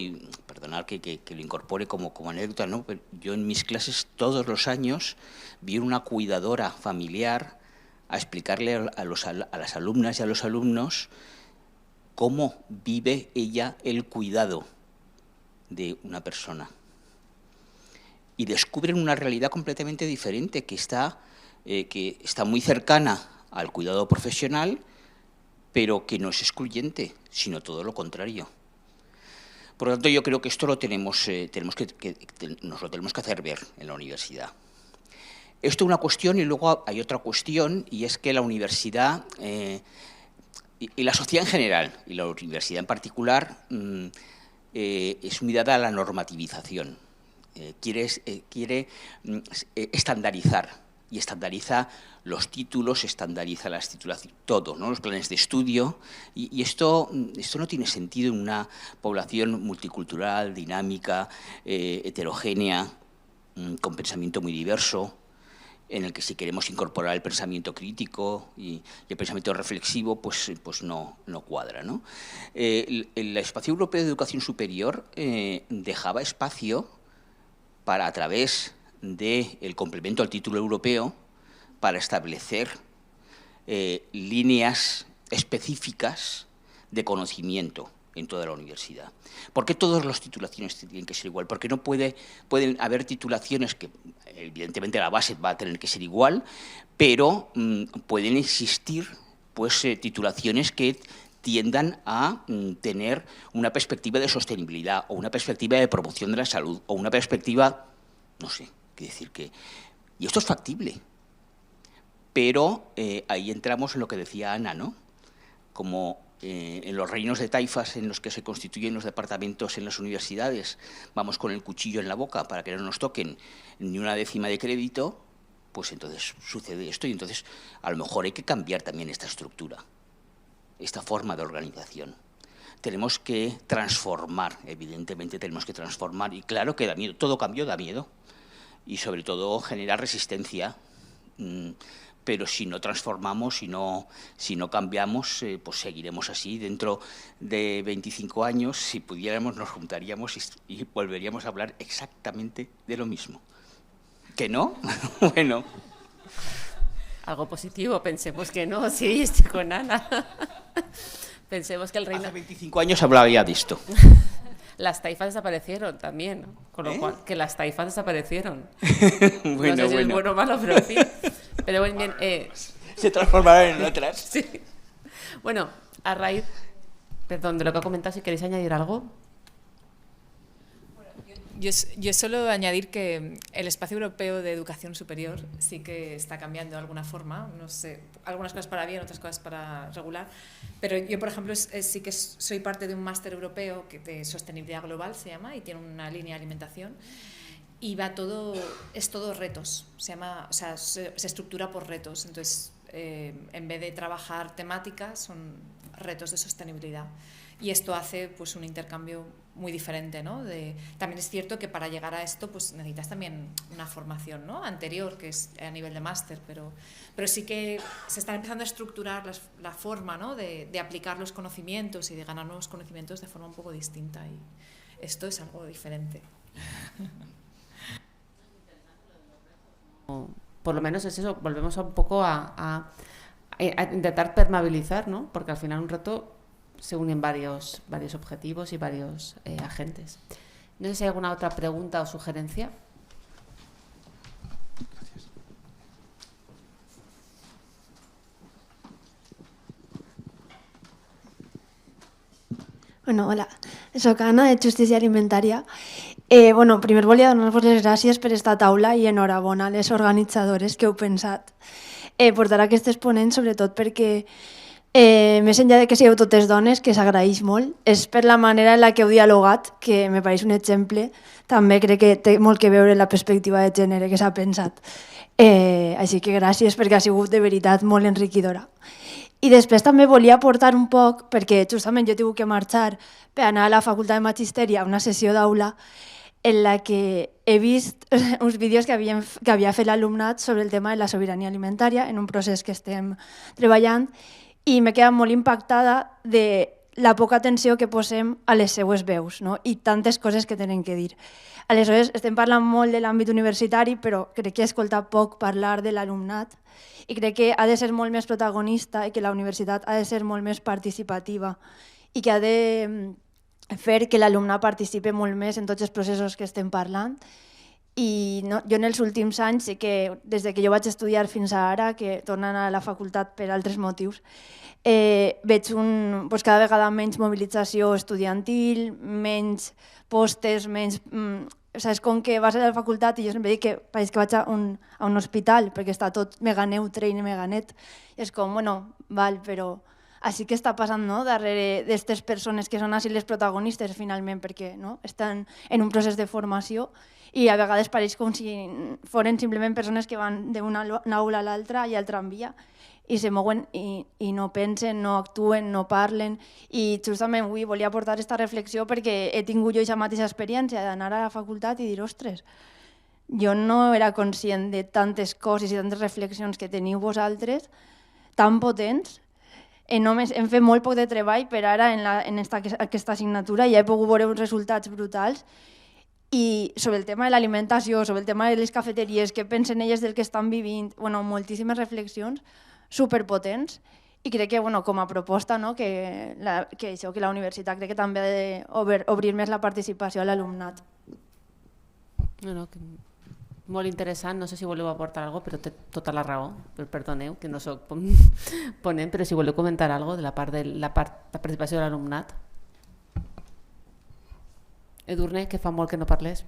G: perdonad que lo incorpore como anécdota, ¿no? Pero yo en mis clases todos los años vi una cuidadora familiar a explicarle a las alumnas y a los alumnos cómo vive ella el cuidado de una persona. Y descubren una realidad completamente diferente que está muy cercana al cuidado profesional, pero que no es excluyente, sino todo lo contrario. Por lo tanto, yo creo que esto nos lo tenemos que hacer ver en la universidad. Esto es una cuestión, y luego hay otra cuestión, y es que la universidad y la sociedad en general, y la universidad en particular, es muy dada a la normativización. Quiere estandarizar, y estandariza los títulos, estandariza las titulaciones, todo, ¿no? Los planes de estudio, y esto no tiene sentido en una población multicultural, dinámica, heterogénea, con pensamiento muy diverso, en el que si queremos incorporar el pensamiento crítico y el pensamiento reflexivo, pues no cuadra, ¿no? El Espacio Europeo de Educación Superior dejaba espacio para, a través del complemento al título europeo, para establecer líneas específicas de conocimiento en toda la universidad. ¿Por qué todas las titulaciones tienen que ser igual? Porque no pueden haber titulaciones que, evidentemente, la base va a tener que ser igual, pero pueden existir titulaciones que tiendan a tener una perspectiva de sostenibilidad o una perspectiva de promoción de la salud o una perspectiva, no sé, qué decir que... Y esto es factible, pero ahí entramos en lo que decía Ana, ¿no? Como en los reinos de taifas en los que se constituyen los departamentos en las universidades, vamos con el cuchillo en la boca para que no nos toquen ni una décima de crédito, pues entonces sucede esto, y entonces a lo mejor hay que cambiar también esta estructura, esta forma de organización. Tenemos que transformar, evidentemente tenemos que transformar, y claro que da miedo, todo cambio da miedo, y sobre todo genera resistencia, pero si no transformamos, si no cambiamos, pues seguiremos así. Dentro de 25 años, si pudiéramos, nos juntaríamos y volveríamos a hablar exactamente de lo mismo. ¿Que no? Bueno.
B: Algo positivo, pensemos que no, sí, estoy con Ana. Pensemos que el reino...
G: Hace 25 años hablaba ya de esto.
B: Las taifas desaparecieron también, ¿no? Con lo cual, que las taifas desaparecieron.
G: Bueno,
B: no sé si es bueno o malo, pero en fin. Pero bien,
G: se transformarán en otras.
B: Sí. Bueno, a raíz, perdón, de lo que ha comentado, si queréis añadir algo.
D: Yo solo añadir que el Espacio Europeo de Educación Superior sí que está cambiando de alguna forma, no sé, algunas cosas para bien, otras cosas para regular, pero yo, por ejemplo, sí que soy parte de un máster europeo de sostenibilidad global, se llama, y tiene una línea de alimentación, y es todo retos, se estructura por retos, entonces en vez de trabajar temáticas son retos de sostenibilidad. Y esto hace pues un intercambio muy diferente, ¿no? También es cierto que para llegar a esto pues necesitas también una formación, ¿no? Anterior, que es a nivel de máster, pero sí que se está empezando a estructurar la forma, ¿no? de aplicar los conocimientos y de ganar nuevos conocimientos de forma un poco distinta, y esto es algo diferente.
B: Por lo menos es eso, volvemos un poco a intentar permeabilizar, ¿no? Porque al final un reto se unen varios objetivos y varios agentes. No sé si hay alguna otra pregunta o sugerencia.
G: Gracias.
H: Bueno, hola, soc Anna, de Justícia Alimentària. Primer volia donar-vos les gràcies per esta taula i enhorabona a les organitzadores que heu pensat portar aquestes ponents, sobretot perquè més enllà de que sigueu totes dones, que s'agraeix molt, és per la manera en la que heu dialogat, que me pareix un exemple també crec que té molt que veure la perspectiva de gènere que s'ha pensat. Així que gràcies, perquè ha sigut de veritat molt enriquidora. I després també volia aportar un poc, perquè justament jo he tingut que marxar per anar a la Facultat de Magisteri a una sessió d'aula en la que he vist uns vídeos que havia fet l'alumnat sobre el tema de la sobirania alimentària en un procés que estem treballant i m'he quedat molt impactada de la poca atenció que posem a les seues veus, no? I tantes coses que tenen que dir. Aleshores, estem parlant molt de l'àmbit universitari, però crec que he escoltat poc parlar de l'alumnat i crec que ha de ser molt més protagonista i que la universitat ha de ser molt més participativa i que ha de fer que l'alumnat participi molt més en tots els processos que estem parlant. I no, jo en els últims anys, sí que des que jo vaig estudiar fins a ara, que tornant a la facultat per altres motius, veig cada vegada menys mobilització estudiantil, menys postes, menys... És com que vas a la facultat i jo sempre dic que pareix que vaig a un hospital perquè està tot mega neutre i mega net. I és com, bueno, val, però així que està passant, no?, darrere d'aquestes persones que són així les protagonistes finalment perquè no? Estan en un procés de formació i a vegades pareix com si foren simplement persones que van d'una aula a l'altra i al tramvia i se mouen i no pensen, no actuen, no parlen. I justament avui volia portar aquesta reflexió perquè he tingut jo aquesta mateixa experiència d'anar a la facultat i dir, ostres, jo no era conscient de tantes coses i tantes reflexions que teniu vosaltres, tan potents. Només hem fet molt poc de treball per ara en aquesta assignatura i ja he pogut veure uns resultats brutals. I sobre el tema de l'alimentació, sobre el tema de les cafeteries, què pensen elles del que estan vivint, moltíssimes reflexions superpotents i crec que com a proposta que la universitat crec que també ha d'obrir més la participació a l'alumnat.
B: Molt interessant, no sé si voleu aportar alguna cosa, però té tota la raó, perdoneu que no soc ponent, però si voleu comentar alguna cosa de la participació de l'alumnat. Edurne, que fa molt que no parles.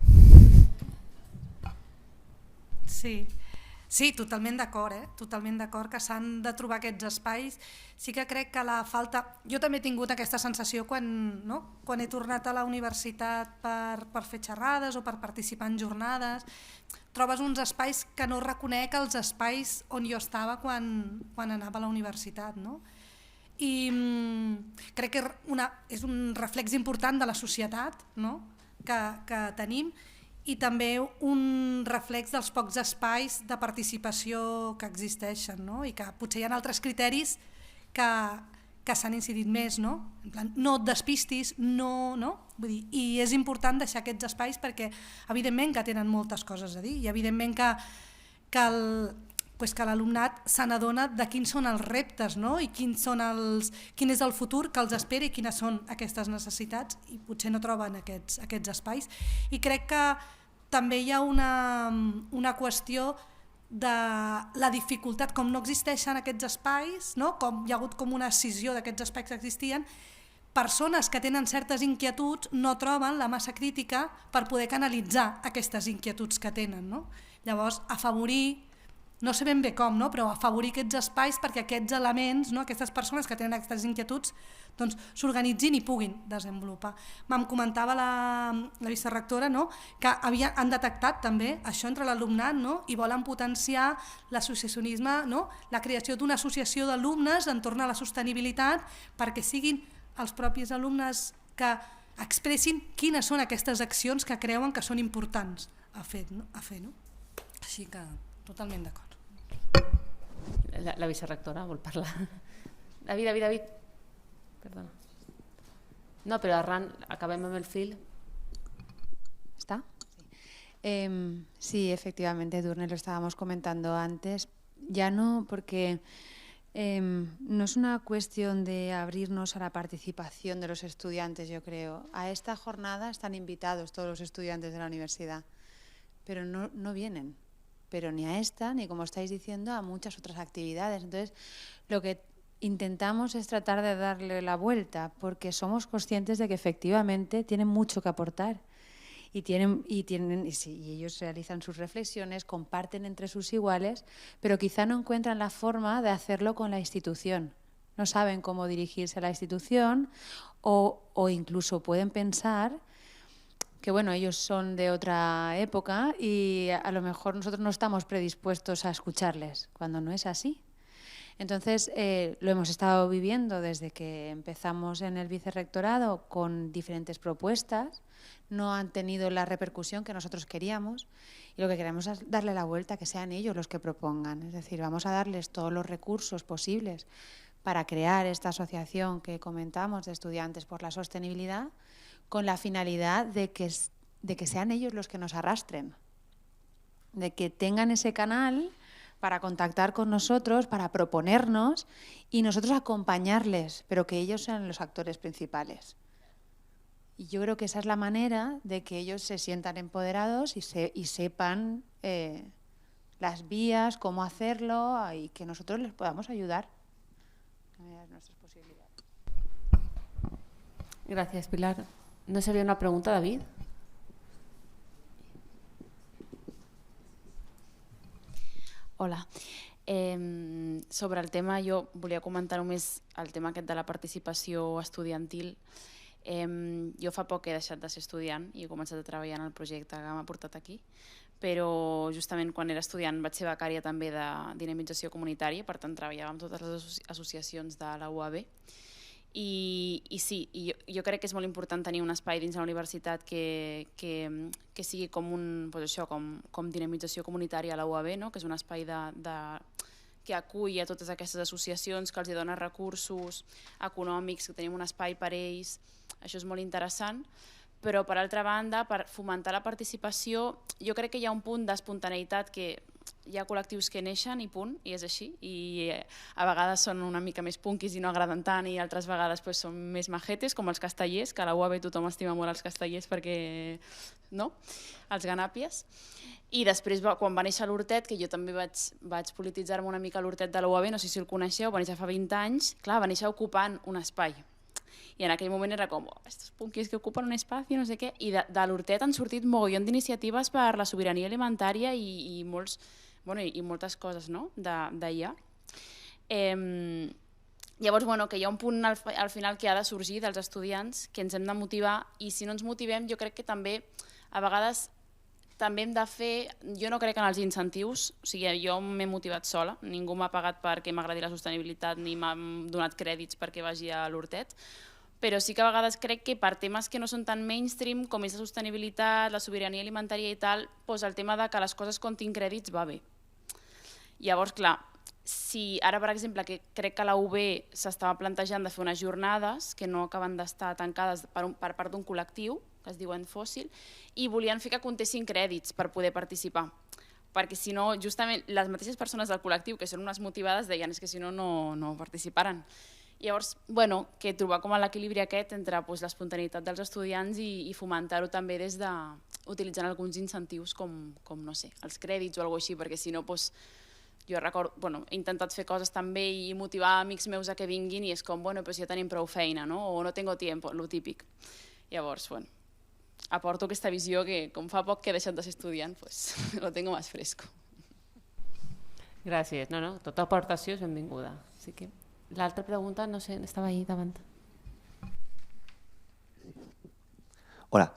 E: Sí, totalment d'acord, totalment d'acord que s'han de trobar aquests espais. Sí que crec que la falta... Jo també he tingut aquesta sensació quan he tornat a la universitat per fer xerrades o per participar en jornades. Trobes uns espais que no reconec els espais on jo estava quan anava a la universitat, no? I crec que és un reflex important de la societat, no?, que tenim, i també un reflex dels pocs espais de participació que existeixen, no? I que potser hi ha altres criteris que s'han incidit més, no? En plan, no et despistis, no? Vull dir, i és important deixar aquests espais perquè evidentment que tenen moltes coses a dir i evidentment que l'alumnat se n'adona de quins són els reptes, no? I quin és el futur que els espera i quines són aquestes necessitats, i potser no troben aquests espais. I crec que també hi ha una qüestió de la dificultat, com no existeixen aquests espais, no? Com hi ha hagut com una escissió d'aquests espais que existien, persones que tenen certes inquietuds no troben la massa crítica per poder canalitzar aquestes inquietuds que tenen, no? Llavors, afavorir, no sé ben bé com, no? Però afavorir aquests espais perquè aquests elements, no? Aquestes persones que tenen aquestes inquietuds, doncs s'organitzin i puguin desenvolupar. Em comentava la vicerectora, no?, que han detectat també això entre l'alumnat, no?, i volen potenciar l'associacionisme, no?, la creació d'una associació d'alumnes entorn a la sostenibilitat perquè siguin els propis alumnes que expressin quines són aquestes accions que creuen que són importants a fer, no? Així que totalment d'acord.
B: La vicerectora vol parlar. David. Perdona. No, pero acabemos el fil.
A: ¿Está? Sí, efectivamente, Edurne, lo estábamos comentando antes. Ya no, porque no es una cuestión de abrirnos a la participación de los estudiantes, yo creo. A esta jornada están invitados todos los estudiantes de la universidad, pero no vienen. Pero ni a esta, ni como estáis diciendo, a muchas otras actividades. Entonces, lo que intentamos es tratar de darle la vuelta, porque somos conscientes de que efectivamente tienen mucho que aportar y ellos realizan sus reflexiones, comparten entre sus iguales, pero quizá no encuentran la forma de hacerlo con la institución. No saben cómo dirigirse a la institución o incluso pueden pensar bueno, ellos son de otra época y a lo mejor nosotros no estamos predispuestos a escucharles, cuando no es así. Entonces, lo hemos estado viviendo desde que empezamos en el vicerrectorado con diferentes propuestas, no han tenido la repercusión que nosotros queríamos y lo que queremos es darle la vuelta, que sean ellos los que propongan. Es decir, vamos a darles todos los recursos posibles para crear esta asociación que comentamos de Estudiantes por la Sostenibilidad, con la finalidad de que sean ellos los que nos arrastren, de que tengan ese canal para contactar con nosotros, para proponernos y nosotros acompañarles, pero que ellos sean los actores principales. Y yo creo que esa es la manera de que ellos se sientan empoderados y sepan las vías, cómo hacerlo y que nosotros les podamos ayudar a nuestras posibilidades.
B: Gracias, Pilar. ¿No se había una pregunta, David?
I: Hola. Sobre el tema, jo volia comentar només el tema aquest de la participació estudiantil. Jo fa poc he deixat de ser estudiant i he començat a treballar en el projecte que m'ha portat aquí, però justament quan era estudiant vaig ser becària també de dinamització comunitària, per tant treballava amb totes les associacions de la UAB. I sí, jo crec que és molt important tenir un espai dins la universitat que sigui com com dinamització comunitària a la UAB, no? Que és un espai que acull a totes aquestes associacions, que els dona recursos econòmics, que tenim un espai per ells. Això és molt interessant, però per altra banda, per fomentar la participació, jo crec que hi ha un punt d'espontaneïtat que hi ha col·lectius que neixen i punt, i és així, i a vegades són una mica més punquis i no agraden tant, i altres vegades són més majetes, com els castellers, que a la UAB tothom estima molt els castellers perquè, no?, els ganàpies. I després, quan va néixer l'Hortet, que jo també vaig polititzar-me una mica a l'Hortet de la UAB, no sé si el coneixeu, va néixer fa 20 anys, clar, va néixer ocupant un espai. I en aquell moment era com, estos punquis que ocupen un espai, no sé què, i de l'Hortet han sortit mogollon d'iniciatives per la sobirania alimentària i moltes coses d'allà. Llavors, que hi ha un punt al final que ha de sorgir dels estudiants, que ens hem de motivar, i si no ens motivem jo crec que també a vegades també hem de fer, jo no crec en els incentius, o sigui, jo m'he motivat sola, ningú m'ha pagat perquè m'agradi la sostenibilitat ni m'ha donat crèdits perquè vagi a l'Hortet, però sí que a vegades crec que per temes que no són tan mainstream com és la sostenibilitat, la sobirania alimentària i tal, doncs el tema de que les coses comptin crèdits va bé. Llavors, clar, si ara, per exemple, que crec que la UB s'estava plantejant de fer unes jornades que no acaben d'estar tancades per part d'un col·lectiu, que es diuen Fòssil, i volien fer que comptessin crèdits per poder participar. Perquè si no, justament les mateixes persones del col·lectiu, que són unes motivades, deien que si no, no participaran. Llavors, que trobar com l'equilibri aquest entre l'espontaneïtat dels estudiants i fomentar-ho també des utilitzant alguns incentius com, no sé, els crèdits o alguna cosa així, perquè si no, jo recordo, he intentat fer coses també i motivar amics meus a que vinguin i és com, però si ja tenim prou feina, no? O no tengo tiempo, lo típic. Llavors, aporto aquesta visió que com fa poc que he deixat de ser estudiant, lo tengo más fresco.
B: Gràcies. No, tota aportació és benvinguda. Així que l'altra pregunta, no sé, estava ahí davant.
J: Hola.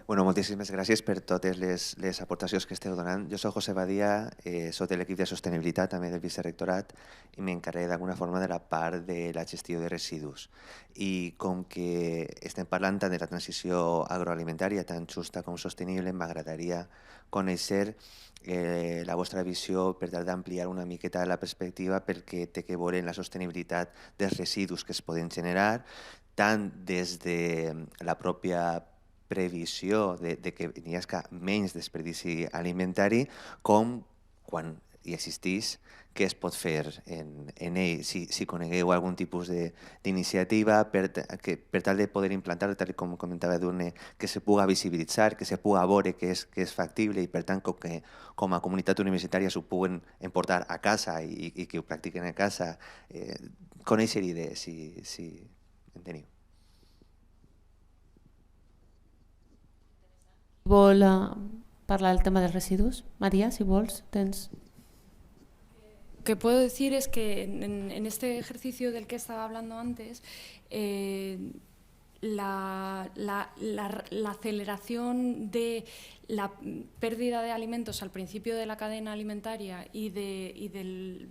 J: Moltíssimes gràcies per totes les aportacions que esteu donant. Jo soc José Badia, soc de l'equip de sostenibilitat també del vicerrectorat i m'encarregué d'alguna forma de la part de la gestió de residus. I com que estem parlant tant de la transició agroalimentària tan justa com sostenible, m'agradaria conèixer la vostra visió per tal d'ampliar una miqueta la perspectiva perquè té que veure en la sostenibilitat dels residus que es poden generar, tant des de la pròpia previsió de que n'hi hagi menys desperdici alimentari com quan hi existeix què es pot fer en ell. Si conegueu algun tipus d'iniciativa per tal de poder implantar, tal com comentava Edurne, que se puga visibilitzar, que se puga veure que és factible i per tant que com a comunitat universitària s'ho puguen emportar a casa i que ho practiquen a casa, conèixer idees, si en teniu.
B: Vol parlar del tema dels residus? María, si vols, tens...
C: Lo que puedo decir es que en este ejercicio del que estaba hablando antes, la aceleración de la pérdida de alimentos al principio de la cadena alimentaria y de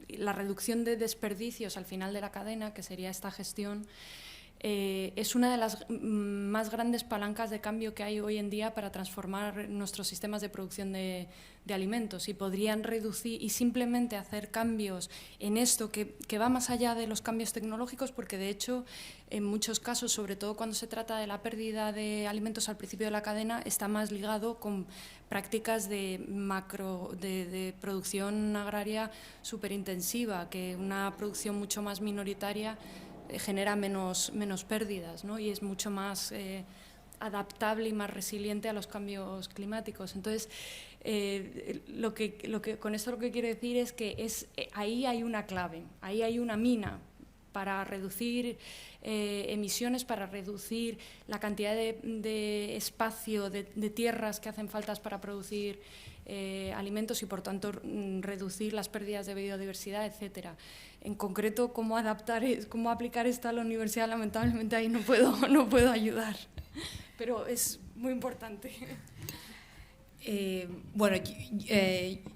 C: la reducción de desperdicios al final de la cadena, que sería esta gestión, es una de las más grandes palancas de cambio que hay hoy en día para transformar nuestros sistemas de producción de alimentos, y podrían reducir y simplemente hacer cambios en esto que va más allá de los cambios tecnológicos, porque de hecho en muchos casos, sobre todo cuando se trata de la pérdida de alimentos al principio de la cadena, está más ligado con prácticas de producción agraria superintensiva, que una producción mucho más minoritaria genera menos pérdidas, ¿no? Y es mucho más adaptable y más resiliente a los cambios climáticos. Entonces, con esto lo que quiero decir es que ahí hay una clave, ahí hay una mina para reducir emisiones, para reducir la cantidad de espacio, de tierras que hacen faltas para producir alimentos y, por tanto, reducir las pérdidas de biodiversidad, etcétera. En concreto, cómo aplicar esto a la universidad, lamentablemente ahí no puedo ayudar, però és molt important.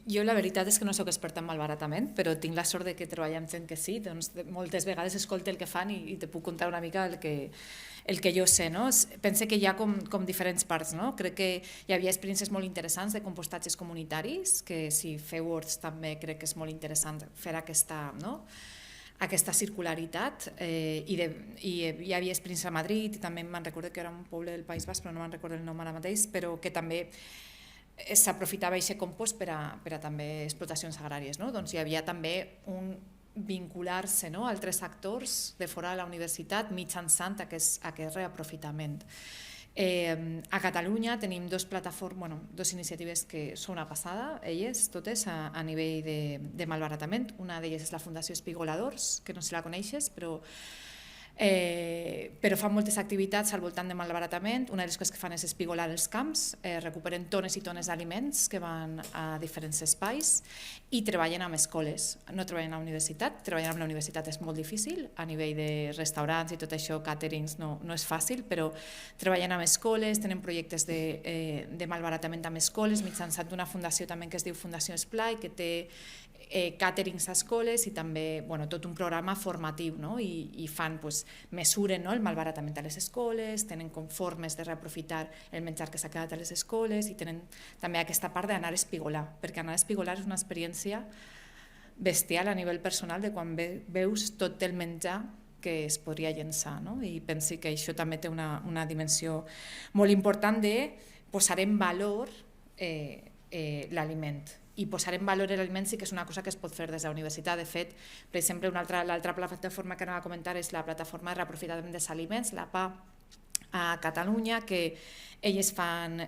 D: Jo la veritat és que no sóc experta en malbaratament, però tinc la sort de que treballo amb gent que sí, doncs moltes vegades escolto el que fan i te puc contar una mica el que jo sé. No? Pense que hi ha com diferents parts. No? Crec que hi havia experiències molt interessants de compostatges comunitaris, que si feu Words també crec que és molt interessant fer aquesta circularitat, i hi havia experiència a Madrid, i també me'n recordo que era un poble del País Basc, però no me'n recordo el nom ara mateix, però que també s'aprofitava aquest compost per a també explotacions agràries. No? Doncs hi havia també un vincular-se a altres actors de fora de la universitat mitjançant aquest reaprofitament. A Catalunya tenim dues iniciatives que són una passada, elles totes a nivell de malbaratament. Una d'elles és la Fundació Espigoladors, que no sé si la coneixes, però fan moltes activitats al voltant de malbaratament. Una de les coses que fan és espigolar els camps, recuperen tones i tones d'aliments que van a diferents espais i treballen amb escoles. No treballen a la universitat, treballar amb la universitat és molt difícil, a nivell de restaurants i tot això, càterings, no és fàcil, però treballen amb escoles, tenen projectes de malbaratament amb escoles, mitjançant una fundació també que es diu Fundació Esplai, que té càterings a escoles i també tot un programa formatiu, i fan, mesuren el malbaratament a les escoles, tenen formes de reaprofitar el menjar que s'ha quedat a les escoles, i tenen també aquesta part d'anar a espigolar, perquè anar a espigolar és una experiència bestial a nivell personal de quan veus tot el menjar que es podria llençar, i penso que això també té una dimensió molt important de posar en valor l'aliment. I posar en valor l'aliment sí que és una cosa que es pot fer des de la universitat. De fet, per exemple, l'altra plataforma que anava a comentar és la plataforma de reaprofitament dels aliments, la PA, a Catalunya, que elles fan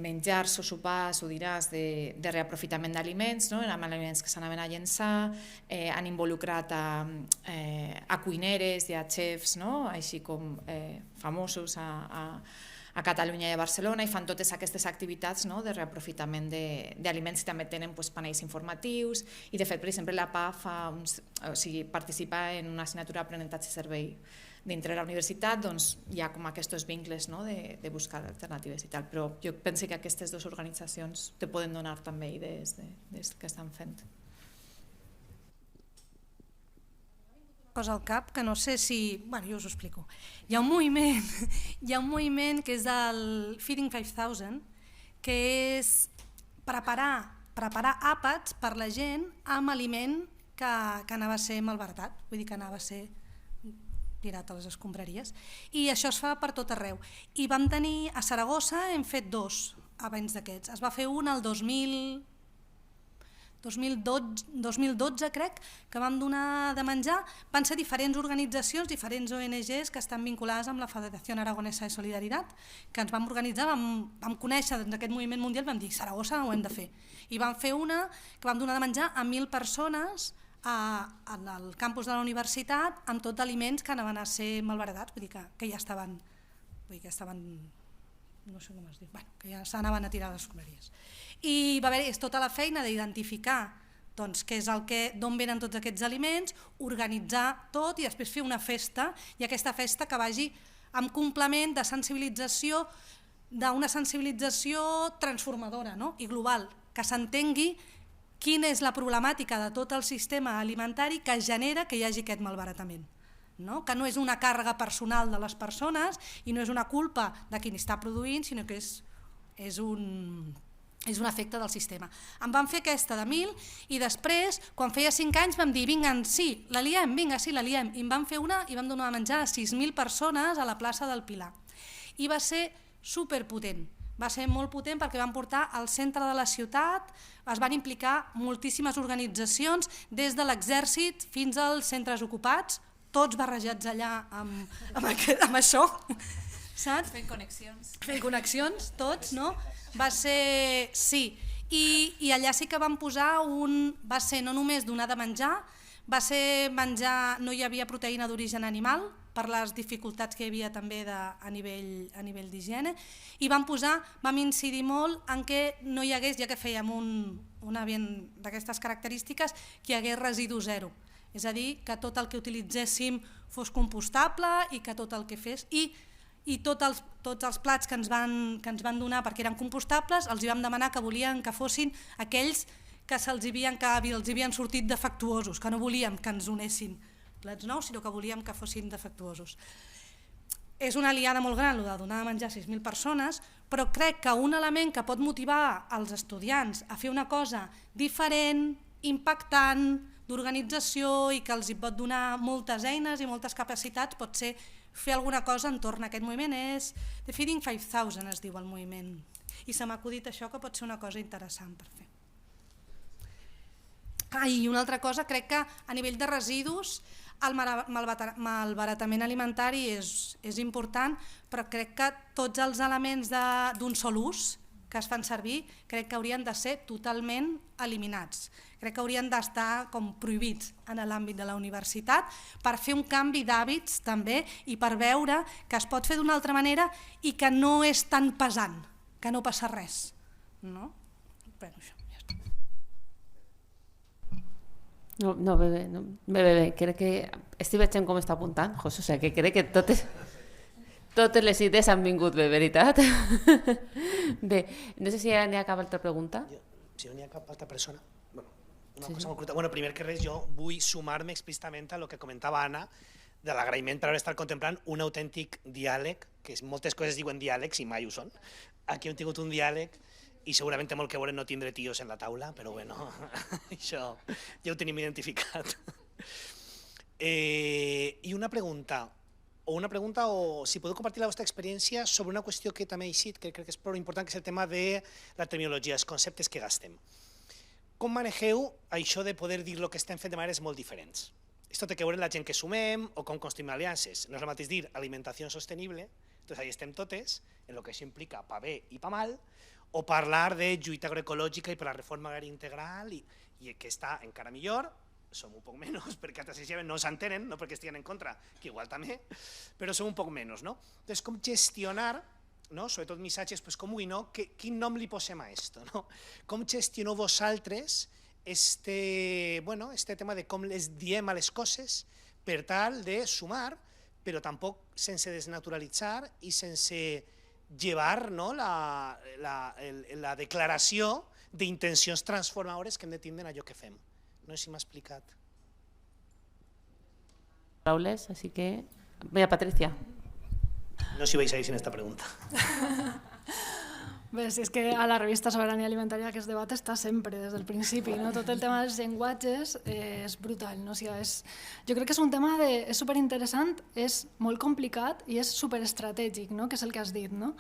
D: menjars o sopars o dinars de reaprofitament d'aliments, amb aliments que s'anaven a llençar, han involucrat a cuineres i a xefs, així com famosos a Catalunya i a Barcelona, i fan totes aquestes activitats de reaprofitament d'aliments, i també tenen panells informatius, i de fet, per exemple, la PA participa en una assignatura d'aprenentatge i servei dintre de la universitat, doncs hi ha com aquests vincles de buscar alternatives i tal, però jo penso que aquestes dues organitzacions te poden donar també idees del que estan fent.
E: Cosa al cap que no sé si... jo us ho explico. Hi ha un moviment que és del Feeding 5000, que és preparar àpats per la gent amb aliment que anava a ser malbaratat, vull dir que anava a ser tirat a les escombraries, i això es fa per tot arreu. I vam tenir, a Saragossa hem fet 2 abans d'aquests. Es va fer un al 2012, crec, que vam donar de menjar. Van ser diferents organitzacions, diferents ONGs que estan vinculades amb la Federació Aragonesa de Solidaritat, que ens vam organitzar, vam conèixer aquest moviment mundial, vam dir, Saragossa ho hem de fer. I vam fer una que vam donar de menjar a 1.000 persones al campus de la universitat, amb tot d'aliments que anaven a ser malbaratats, vull dir que ja estaven, no sé com es diu, que ja s'anaven a tirar a les escombraries. I va haver tota la feina d'identificar doncs, què és d'on venen tots aquests aliments, organitzar tot i després fer una festa, i aquesta festa que vagi amb complement de sensibilització, d'una sensibilització transformadora, no? I global, que s'entengui quina és la problemàtica de tot el sistema alimentari que genera que hi hagi aquest malbaratament. No? Que no és una càrrega personal de les persones i no és una culpa de qui n'està produint, sinó que és un efecte del sistema. Em van fer aquesta de 1.000 i després, quan feia 5 anys, vam dir, vinga, sí, la liem, vinga, sí, la liem. I en vam fer una i vam donar a menjar a 6.000 persones a la plaça del Pilar. I va ser superpotent. Va ser molt potent perquè van portar al centre de la ciutat, es van implicar moltíssimes organitzacions, des de l'exèrcit fins als centres ocupats, tots barrejats allà amb això, saps?
D: Fent connexions.
E: Fent connexions, tots, no? Va ser, sí, i allà sí que van posar va ser no només donar de menjar, va ser menjar, no hi havia proteïna d'origen animal, per les dificultats que hi havia també a nivell d'higiene, i vam incidir molt en què no hi hagués, ja que fèiem un ambient d'aquestes característiques, que hi hagués residu zero. És a dir, que tot el que utilitzéssim fos compostable i que tot el que fes... I tots els plats que ens van donar perquè eren compostables, els hi vam demanar que volien que fossin aquells que els havien sortit defectuosos, que no volíem que ens donessin plats nous, sinó que volíem que fossin defectuosos. És una aliada molt gran, el de donar de menjar a 6.000 persones, però crec que un element que pot motivar els estudiants a fer una cosa diferent, impactant, d'organització i que els hi pot donar moltes eines i moltes capacitats pot ser fer alguna cosa entorn a aquest moviment. És The Feeding 5000 es diu el moviment, i se m'ha acudit això que pot ser una cosa interessant per fer. I una altra cosa, crec que a nivell de residus el malbaratament alimentari és important, però crec que tots els elements d'un sol ús que es fan servir crec que haurien de ser totalment eliminats. Crec que haurien d'estar com prohibits en l'àmbit de la universitat per fer un canvi d'hàbits també i per veure que es pot fer d'una altra manera i que no és tan pesant, que no passa res. No? Bueno, això.
B: No, bé, crec que estic veient com està apuntant, José, o sigui, que crec que totes les idees han vingut bé, veritat? Bé, no sé si n'hi ha cap altra pregunta.
K: Si no n'hi ha cap altra persona. Una cosa molt curta. Bueno, primer que res, jo vull sumar-me explícitament a lo que comentava Anna, de l'agraïment per haver estat contemplant un autèntic diàleg, que moltes coses diuen diàlegs i mai ho són. Aquí hem tingut un diàleg i segurament té molt que veure no tindre tios en la taula, però bueno, això ja ho tenim identificat. I una pregunta, o si podeu compartir la vostra experiència sobre una qüestió que també ha eixit, que crec que és prou important, que és el tema de la terminologia, els conceptes que gastem. Com manegeu això de poder dir el que estem fent de maneres molt diferents? Esto té que veure la gent que sumem o com construïm aliances. No és el mateix dir alimentació sostenible, doncs ahí estem totes, en el que això implica pa bé i pa mal, o parlar de lluita agroecològica i per la reforma agrària integral, i que està encara millor, som un poc menys, perquè altres no s'entenen, no perquè estiguen en contra, que igual també, però som un poc menys. Doncs com gestionar, sobretot missatges, com vull, quin nom li posem a esto? Com gestioneu vosaltres este tema de com les diem a les coses per tal de sumar, però tampoc sense desnaturalitzar i sense llevar la declaració d'intencions transformadores que hem de tindre en allò que fem. No sé si m'ha explicat.
B: Paraules, així que... Mira, Patricia.
K: No si vais a ir sin esta pregunta.
F: Bé, si és que a la revista Sobirania Alimentària aquest debat està sempre, des del principi. Tot el tema dels llenguatges és brutal. Jo crec que és un tema superinteressant, és molt complicat i és superestratègic, que és el que has dit. No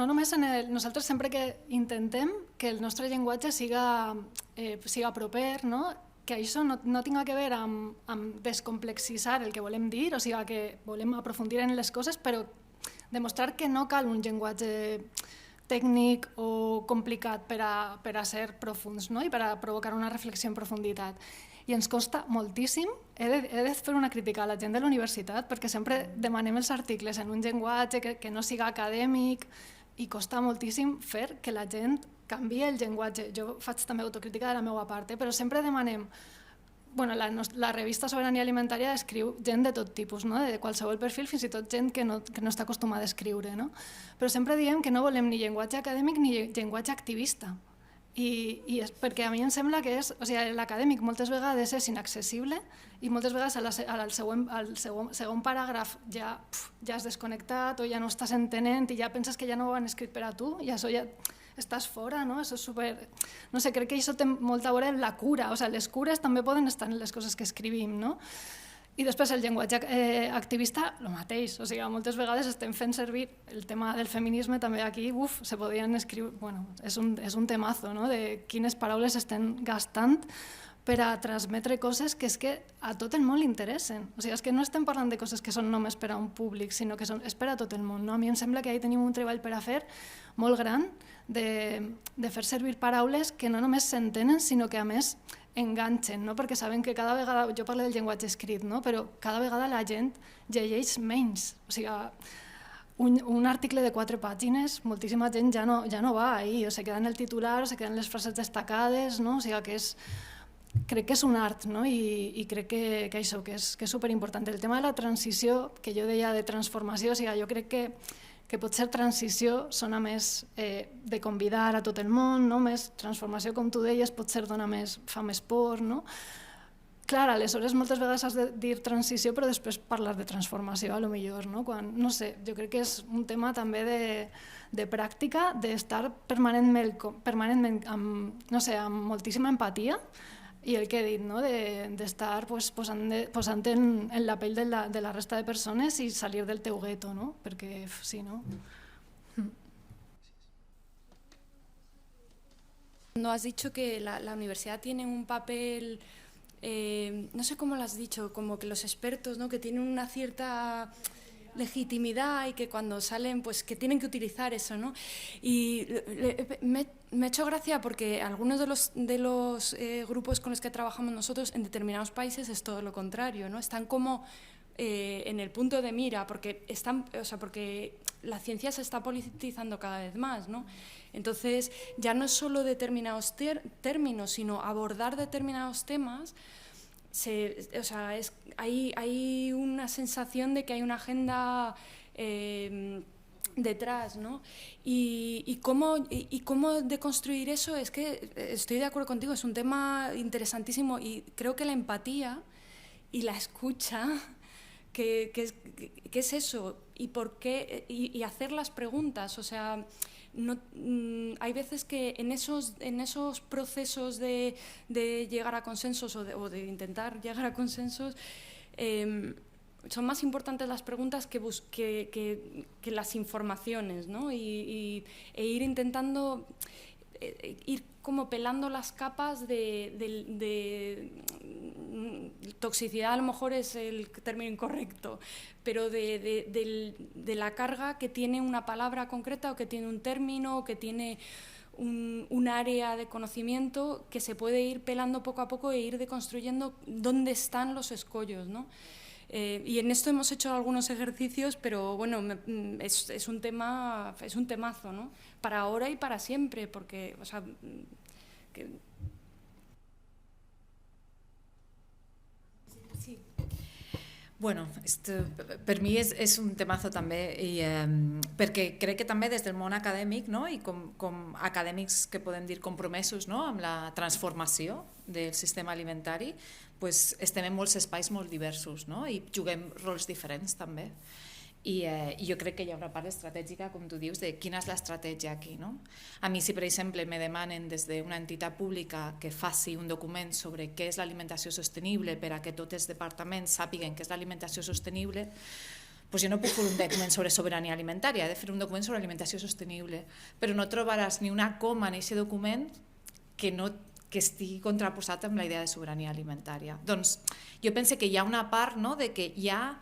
F: només nosaltres sempre que intentem que el nostre llenguatge siga proper, que això no tinga a veure amb descomplexitzar el que volem dir, o sigui que volem aprofundir en les coses, però demostrar que no cal un llenguatge tècnic o complicat per a ser profuns i per a provocar una reflexió en profunditat. I ens costa moltíssim, he de fer una crítica a la gent de la universitat, perquè sempre demanem els articles en un llenguatge que no siga acadèmic i costa moltíssim fer que la gent canvia el llenguatge. Jo faig també autocrítica de la meva part, però sempre demanem... Bueno, la revista Sobirania Alimentària escriu gent de tot tipus, no? De qualsevol perfil, fins i tot gent que no està acostumada a escriure. No? Però sempre diem que no volem ni llenguatge acadèmic ni llenguatge activista. I és perquè a mi em sembla que és... O sigui, l'acadèmic moltes vegades és inaccessible i moltes vegades al segon paràgraf ja has desconnectat o ja no estàs entenent i ja penses que ja no ho han escrit per a tu i això ja... estàs fora, no? Això és super... No sé, crec que això té molt a veure amb la cura. O sigui, les cures també poden estar en les coses que escrivim, no? I després el llenguatge activista, el mateix. O sigui, moltes vegades estem fent servir el tema del feminisme també aquí, se podien escriure... Bueno, és un temazo, no?, de quines paraules estem gastant per a transmetre coses que és que a tot el món li interessen. O sigui, és que no estem parlant de coses que són només per a un públic, sinó que és per a tot el món. No? A mi em sembla que ahí tenim un treball per a fer molt gran de fer servir paraules que no només s'entenen, sinó que a més enganxen, no? Perquè saben que cada vegada, jo parlo del llenguatge escrit, no? Però cada vegada la gent llegeix menys. O sigui, un article de 4 pàgines, moltíssima gent ja no va ahí, o se queda en el titular, o se queden les frases destacades, no? O sigui, que crec que és un art, no? I crec que això, que és superimportant. El tema de la transició, que jo deia de transformació, o sigui, jo crec que potser transició sona més de convidar a tot el món, no? Més transformació, com tu deies, potser fa més por, no? Clar, aleshores moltes vegades has de dir transició però després parlar de transformació, a lo millor, no? No sé, jo crec que és un tema també de pràctica, d'estar permanentment amb moltíssima empatia i el que he dit, no? D'estar posant en la pell de la resta de persones i salir del teu gueto, no? Perquè si no...
C: No has dicho que la universidad tiene un papel, no sé cómo lo has dicho, como que los expertos, ¿no? Que tienen una cierta legitimidad y que cuando salen, pues que tienen que utilizar eso, ¿no? Y me ha hecho gracia porque algunos de los grupos con los que trabajamos nosotros en determinados países es todo lo contrario, ¿no? Están como en el punto de mira porque la ciencia se está politizando cada vez más, ¿no? Entonces ya no es solo determinados términos, sino abordar determinados temas. Hay una sensación de que hay una agenda detrás, ¿no? Y cómo deconstruir eso, es que estoy de acuerdo contigo, es un tema interesantísimo y creo que la empatía y la escucha, que es eso, y por qué, y hacer las preguntas, o sea... No, hay veces que en esos procesos de llegar a consensos o de intentar llegar a consensos son más importantes las preguntas que las informaciones, ¿no? E ir intentando ir como pelando las capas de toxicidad, a lo mejor es el término incorrecto, pero de la carga que tiene una palabra concreta o que tiene un término o que tiene un área de conocimiento que se puede ir pelando poco a poco e ir deconstruyendo dónde están los escollos, ¿no? Y en esto hemos hecho algunos ejercicios, pero bueno, es un temazo, ¿no? Para ahora y para siempre, porque, o sea,
D: Sí. Bueno, per mi és un temazo també, perquè crec que també des del món acadèmic, no? I com acadèmics que podem dir compromesos, no? Amb la transformació del sistema alimentari, pues estem en molts espais molt diversos, no? I juguem rols diferents també. I jo crec que hi ha una part estratègica, com tu dius, de quina és l'estratègia aquí, no? A mi, si per exemple me demanen des d'una entitat pública que faci un document sobre què és l'alimentació sostenible per a que tots els departaments sàpiguen què és l'alimentació sostenible, doncs jo no puc fer un document sobre sobirania alimentària, he de fer un document sobre alimentació sostenible, però no trobaràs ni una coma en aquest document que estigui contraposat amb la idea de sobirania alimentària. Doncs jo penso que hi ha una part, no?, de que hi ha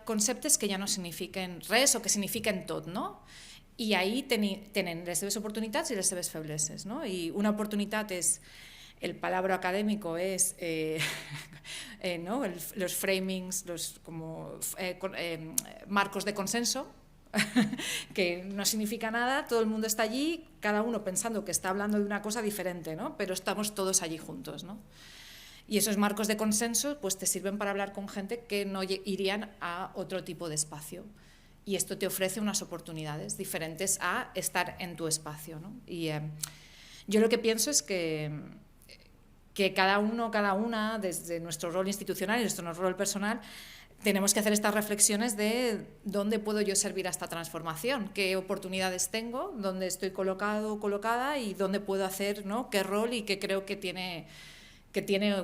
D: conceptes que ja no signifiquen res o que signifiquen tot, no? I ahí tenen les seves oportunitats i les seves febleses, no? I una oportunitat és, el palabra académico es los framings, los marcos de consenso, que no significa nada, todo el mundo está allí, cada uno pensando que está hablando de una cosa diferente, ¿no? Pero estamos todos allí juntos, ¿no? Y esos marcos de consenso pues te sirven para hablar con gente que no irían a otro tipo de espacio. Y esto te ofrece unas oportunidades diferentes a estar en tu espacio, ¿no? Y yo lo que pienso es que cada uno, cada una, desde nuestro rol institucional y nuestro rol personal, tenemos que hacer estas reflexiones de dónde puedo yo servir a esta transformación, qué oportunidades tengo, dónde estoy colocado o colocada y dónde puedo hacer, ¿no? Qué rol y qué creo que tiene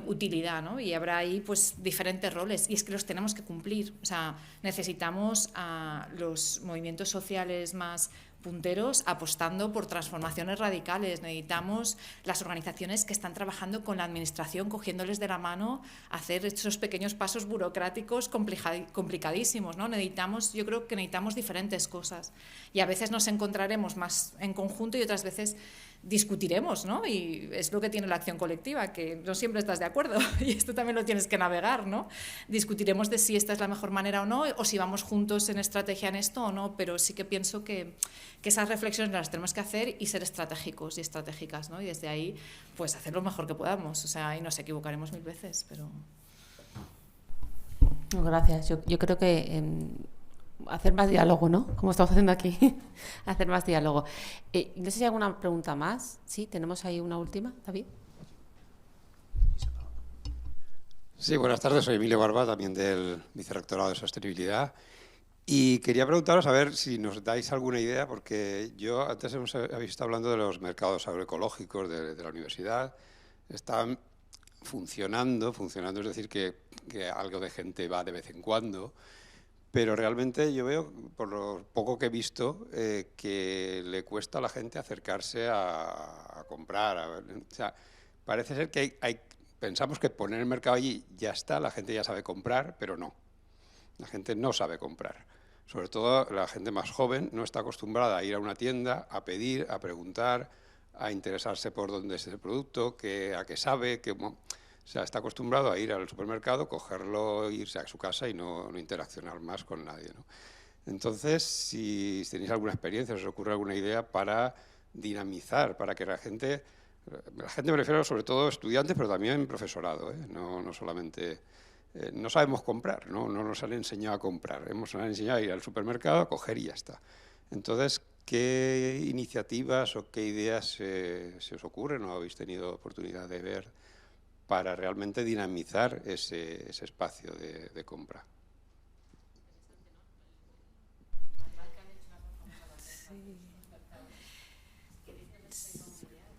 D: utilidad, ¿no? Y habrá ahí pues diferentes roles y es que los tenemos que cumplir. O sea, necesitamos a los movimientos sociales más punteros apostando por transformaciones radicales. Necesitamos las organizaciones que están trabajando con la administración, cogiéndoles de la mano, hacer esos pequeños pasos burocráticos complicadísimos, ¿no? Yo creo que necesitamos diferentes cosas y a veces nos encontraremos más en conjunto y otras veces discutiremos, ¿no? Y es lo que tiene la acción colectiva, que no siempre estás de acuerdo y esto también lo tienes que navegar, ¿no? Discutiremos de si esta es la mejor manera o no, o si vamos juntos en estrategia en esto o no, pero sí que pienso que esas reflexiones las tenemos que hacer y ser estratégicos y estratégicas, ¿no? Y desde ahí, pues hacer lo mejor que podamos, o sea, y nos equivocaremos 1000 veces, pero...
B: Gracias. Yo creo que hacer más diálogo, ¿no? Como estamos haciendo aquí, hacer más diálogo. No sé si hay alguna pregunta más. Sí, tenemos ahí una última, David.
L: Sí, buenas tardes. Soy Emilio Barba, también del Vicerrectorado de Sostenibilidad. Y quería preguntaros a ver si nos dais alguna idea, porque yo antes habéis estado hablando de los mercados agroecológicos de la universidad. Están funcionando, es decir, que algo de gente va de vez en cuando. Pero realmente yo veo, por lo poco que he visto, que le cuesta a la gente acercarse a comprar. O sea, parece ser que pensamos que poner el mercado allí ya está, la gente ya sabe comprar, pero no. La gente no sabe comprar. Sobre todo la gente más joven no está acostumbrada a ir a una tienda, a pedir, a preguntar, a interesarse por dónde es el producto, a qué sabe, o sea, está acostumbrado a ir al supermercado, cogerlo, irse a su casa y no interaccionar más con nadie, ¿no? Entonces, si tenéis alguna experiencia, os ocurre alguna idea para dinamizar, para que la gente me refiero sobre todo a estudiantes, pero también profesorado, ¿eh? No solamente... no sabemos comprar, no nos han enseñado a comprar, nos han enseñado a ir al supermercado, a coger y ya está. Entonces, ¿qué iniciativas o qué ideas se os ocurren o habéis tenido oportunidad de ver para realmente dinamizar ese espacio de compra?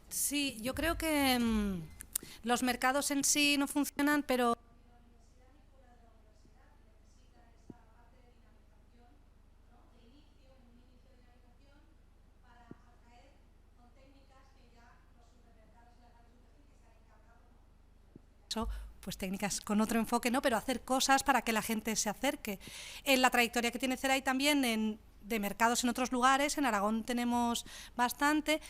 E: Sí, yo creo que los mercados en sí no funcionan, pero pues técnicas con otro enfoque, ¿no? Pero hacer cosas para que la gente se acerque. En la trayectoria que tiene CERAI también de mercados en otros lugares, en Aragón tenemos bastante,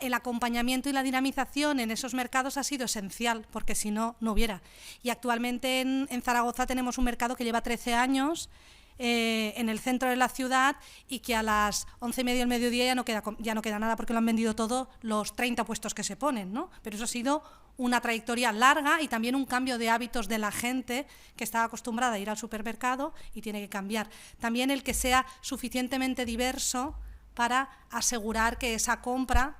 E: el acompañamiento y la dinamización en esos mercados ha sido esencial, porque si no, no hubiera. Y actualmente en Zaragoza tenemos un mercado que lleva 13 años, en el centro de la ciudad y que a las 11:30 del mediodía ya no queda nada porque lo han vendido todo los 30 puestos que se ponen, ¿no? Pero eso ha sido una trayectoria larga y también un cambio de hábitos de la gente que estaba acostumbrada a ir al supermercado y tiene que cambiar. También el que sea suficientemente diverso para asegurar que esa compra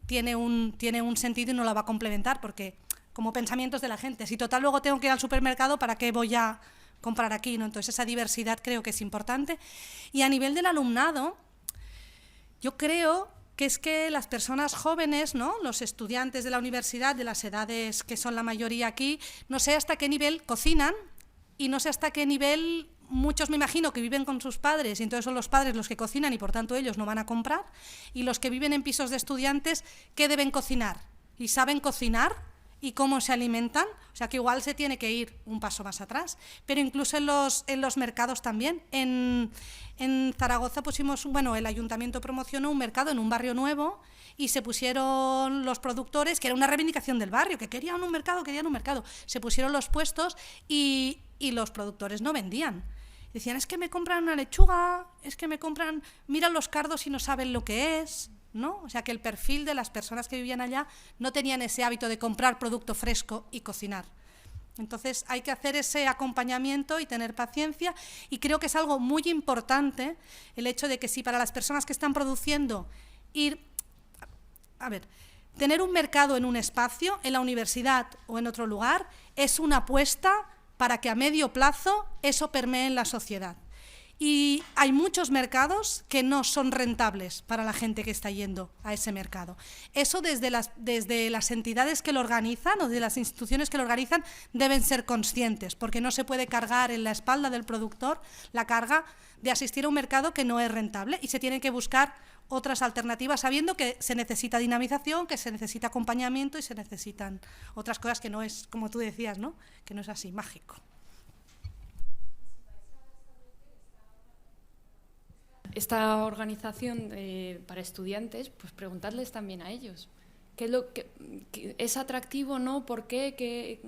E: tiene un sentido y no la va a complementar, porque como pensamientos de la gente, si total luego tengo que ir al supermercado, ¿para qué voy a comprar aquí, ¿no? Entonces esa diversidad creo que es importante. Y a nivel del alumnado, yo creo que es que las personas jóvenes, ¿no? Los estudiantes de la universidad, de las edades que son la mayoría aquí, no sé hasta qué nivel cocinan y no sé hasta qué nivel, muchos me imagino que viven con sus padres y entonces son los padres los que cocinan y por tanto ellos no van a comprar, y los que viven en pisos de estudiantes, ¿qué deben cocinar? ¿Y saben cocinar? ¿Y cómo se alimentan? O sea que igual se tiene que ir un paso más atrás. Pero incluso en los mercados también. En Zaragoza pusimos, el ayuntamiento promocionó un mercado en un barrio nuevo y se pusieron los productores, que era una reivindicación del barrio, que querían un mercado. Se pusieron los puestos y los productores no vendían. Decían, es que me compran una lechuga, es que me compran, miran los cardos y no saben lo que es, ¿no? O sea, que el perfil de las personas que vivían allá no tenían ese hábito de comprar producto fresco y cocinar. Entonces hay que hacer ese acompañamiento y tener paciencia, y creo que es algo muy importante el hecho de que si para las personas que están produciendo tener un mercado en un espacio, en la universidad o en otro lugar, es una apuesta para que a medio plazo eso permee en la sociedad. Y hay muchos mercados que no son rentables para la gente que está yendo a ese mercado. Eso desde las entidades que lo organizan o de las instituciones que lo organizan deben ser conscientes, porque no se puede cargar en la espalda del productor la carga de asistir a un mercado que no es rentable, y se tienen que buscar otras alternativas sabiendo que se necesita dinamización, que se necesita acompañamiento y se necesitan otras cosas, que no es, como tú decías, ¿no? Que no es así mágico.
C: Esta organización para estudiantes, pues preguntarles también a ellos. ¿Qué es lo que es atractivo, no? ¿Por qué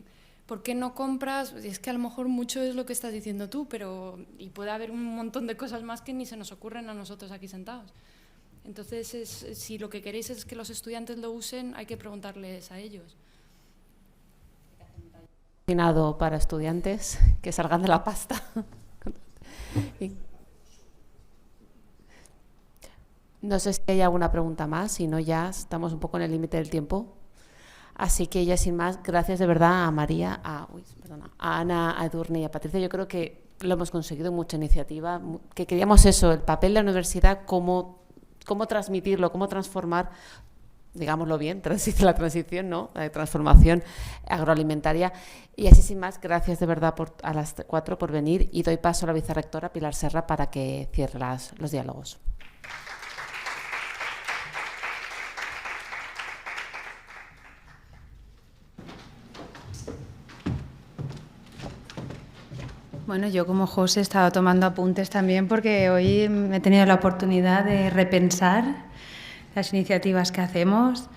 C: no compras? Es que a lo mejor mucho es lo que estás diciendo tú, y puede haber un montón de cosas más que ni se nos ocurren a nosotros aquí sentados. Entonces, si lo que queréis es que los estudiantes lo usen, hay que preguntarles a ellos.
B: Para estudiantes que salgan de la pasta. No sé si hay alguna pregunta más, si no ya estamos un poco en el límite del tiempo. Así que ya sin más, gracias de verdad a María, a Ana, a Edurne y a Patricia. Yo creo que lo hemos conseguido, mucha iniciativa, que queríamos eso, el papel de la universidad, cómo transmitirlo, cómo transformar, digámoslo bien, la transición, ¿no? La transformación agroalimentaria. Y así sin más, gracias de verdad a las 4 por venir, y doy paso a la vicerrectora Pilar Serra para que cierre los diálogos.
A: Bueno, yo como José he estado tomando apuntes también, porque hoy he tenido la oportunidad de repensar las iniciativas que hacemos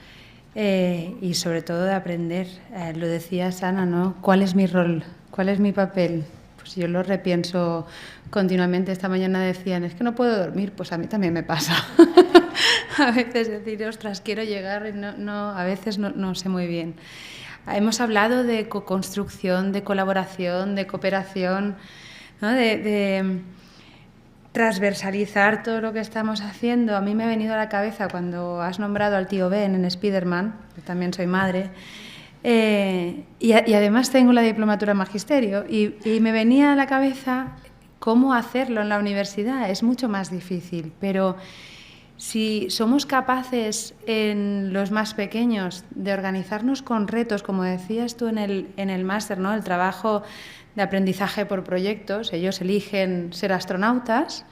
A: y sobre todo de aprender. Lo decías, Ana, ¿no? ¿Cuál es mi rol? ¿Cuál es mi papel? Pues yo lo repienso continuamente. Esta mañana decían, es que no puedo dormir. Pues a mí también me pasa. A veces decir, ostras, quiero llegar y a veces no sé muy bien. Hemos hablado de co-construcción, de colaboración, de cooperación, ¿no? de transversalizar todo lo que estamos haciendo. A mí me ha venido a la cabeza cuando has nombrado al tío Ben en Spiderman, que también soy madre, y además tengo la diplomatura en magisterio, y me venía a la cabeza cómo hacerlo en la universidad. Es mucho más difícil, pero si somos capaces en los más pequeños de organizarnos con retos, como decías tú en el máster, ¿no? El trabajo de aprendizaje por proyectos, ellos eligen ser astronautas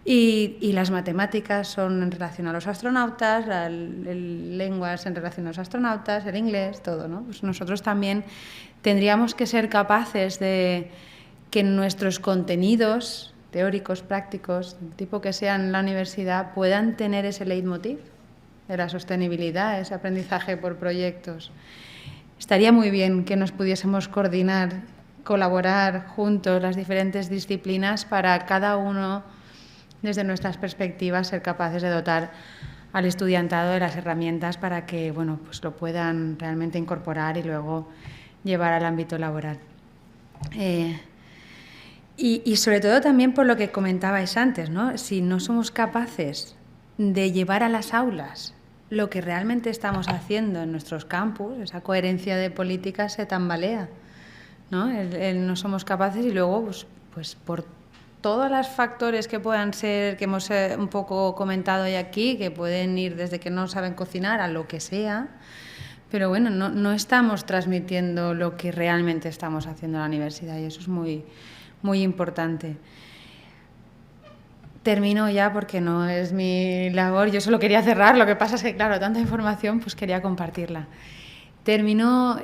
A: y las matemáticas son en relación a los astronautas, lenguas en relación a los astronautas, el inglés, todo, ¿no? Pues nosotros también tendríamos que ser capaces de que nuestros contenidos teóricos, prácticos, del tipo que sean en la universidad, puedan tener ese leitmotiv de la sostenibilidad, ese aprendizaje por proyectos. Estaría muy bien que nos pudiésemos coordinar, colaborar juntos las diferentes disciplinas para cada uno, desde nuestras perspectivas, ser capaces de dotar al estudiantado de las herramientas para que, bueno, pues lo puedan realmente incorporar y luego llevar al ámbito laboral. Y sobre todo también por lo que comentabais antes, ¿no? Si no somos capaces de llevar a las aulas lo que realmente estamos haciendo en nuestros campus, esa coherencia de políticas se tambalea, ¿no? No somos capaces, y luego, pues por todos los factores que puedan ser, que hemos un poco comentado hoy aquí, que pueden ir desde que no saben cocinar a lo que sea, pero bueno, no estamos transmitiendo lo que realmente estamos haciendo en la universidad, y eso es muy importante. Termino ya porque no es mi labor, yo solo quería cerrar, lo que pasa es que, claro, tanta información, pues quería compartirla. Termino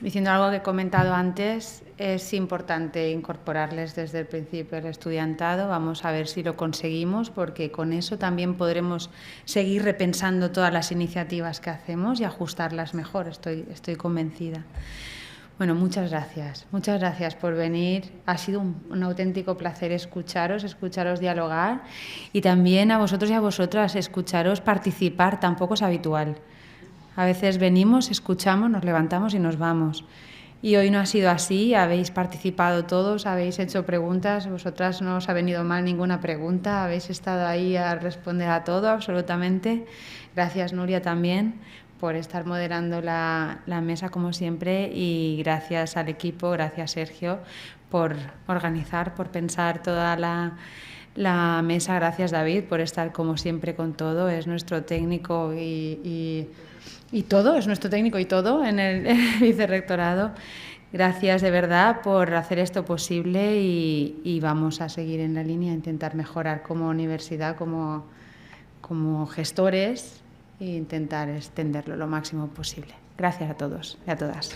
A: diciendo algo que he comentado antes. Es importante incorporarles desde el principio al estudiantado. Vamos a ver si lo conseguimos, porque con eso también podremos seguir repensando todas las iniciativas que hacemos y ajustarlas mejor, estoy convencida. Bueno, muchas gracias por venir. Ha sido un auténtico placer escucharos dialogar y también a vosotros y a vosotras escucharos participar, tampoco es habitual. A veces venimos, escuchamos, nos levantamos y nos vamos. Y hoy no ha sido así, habéis participado todos, habéis hecho preguntas, vosotras no os ha venido mal ninguna pregunta, habéis estado ahí a responder a todo absolutamente. Gracias, Nuria, también por estar moderando la mesa como siempre, y gracias al equipo, gracias Sergio por organizar, por pensar toda la mesa, gracias David por estar como siempre con todo, es nuestro técnico y todo, es nuestro técnico y todo en el vicerrectorado. Gracias de verdad por hacer esto posible y vamos a seguir en la línea, a intentar mejorar como universidad, como gestores, e intentar extenderlo lo máximo posible. Gracias a todos y a todas.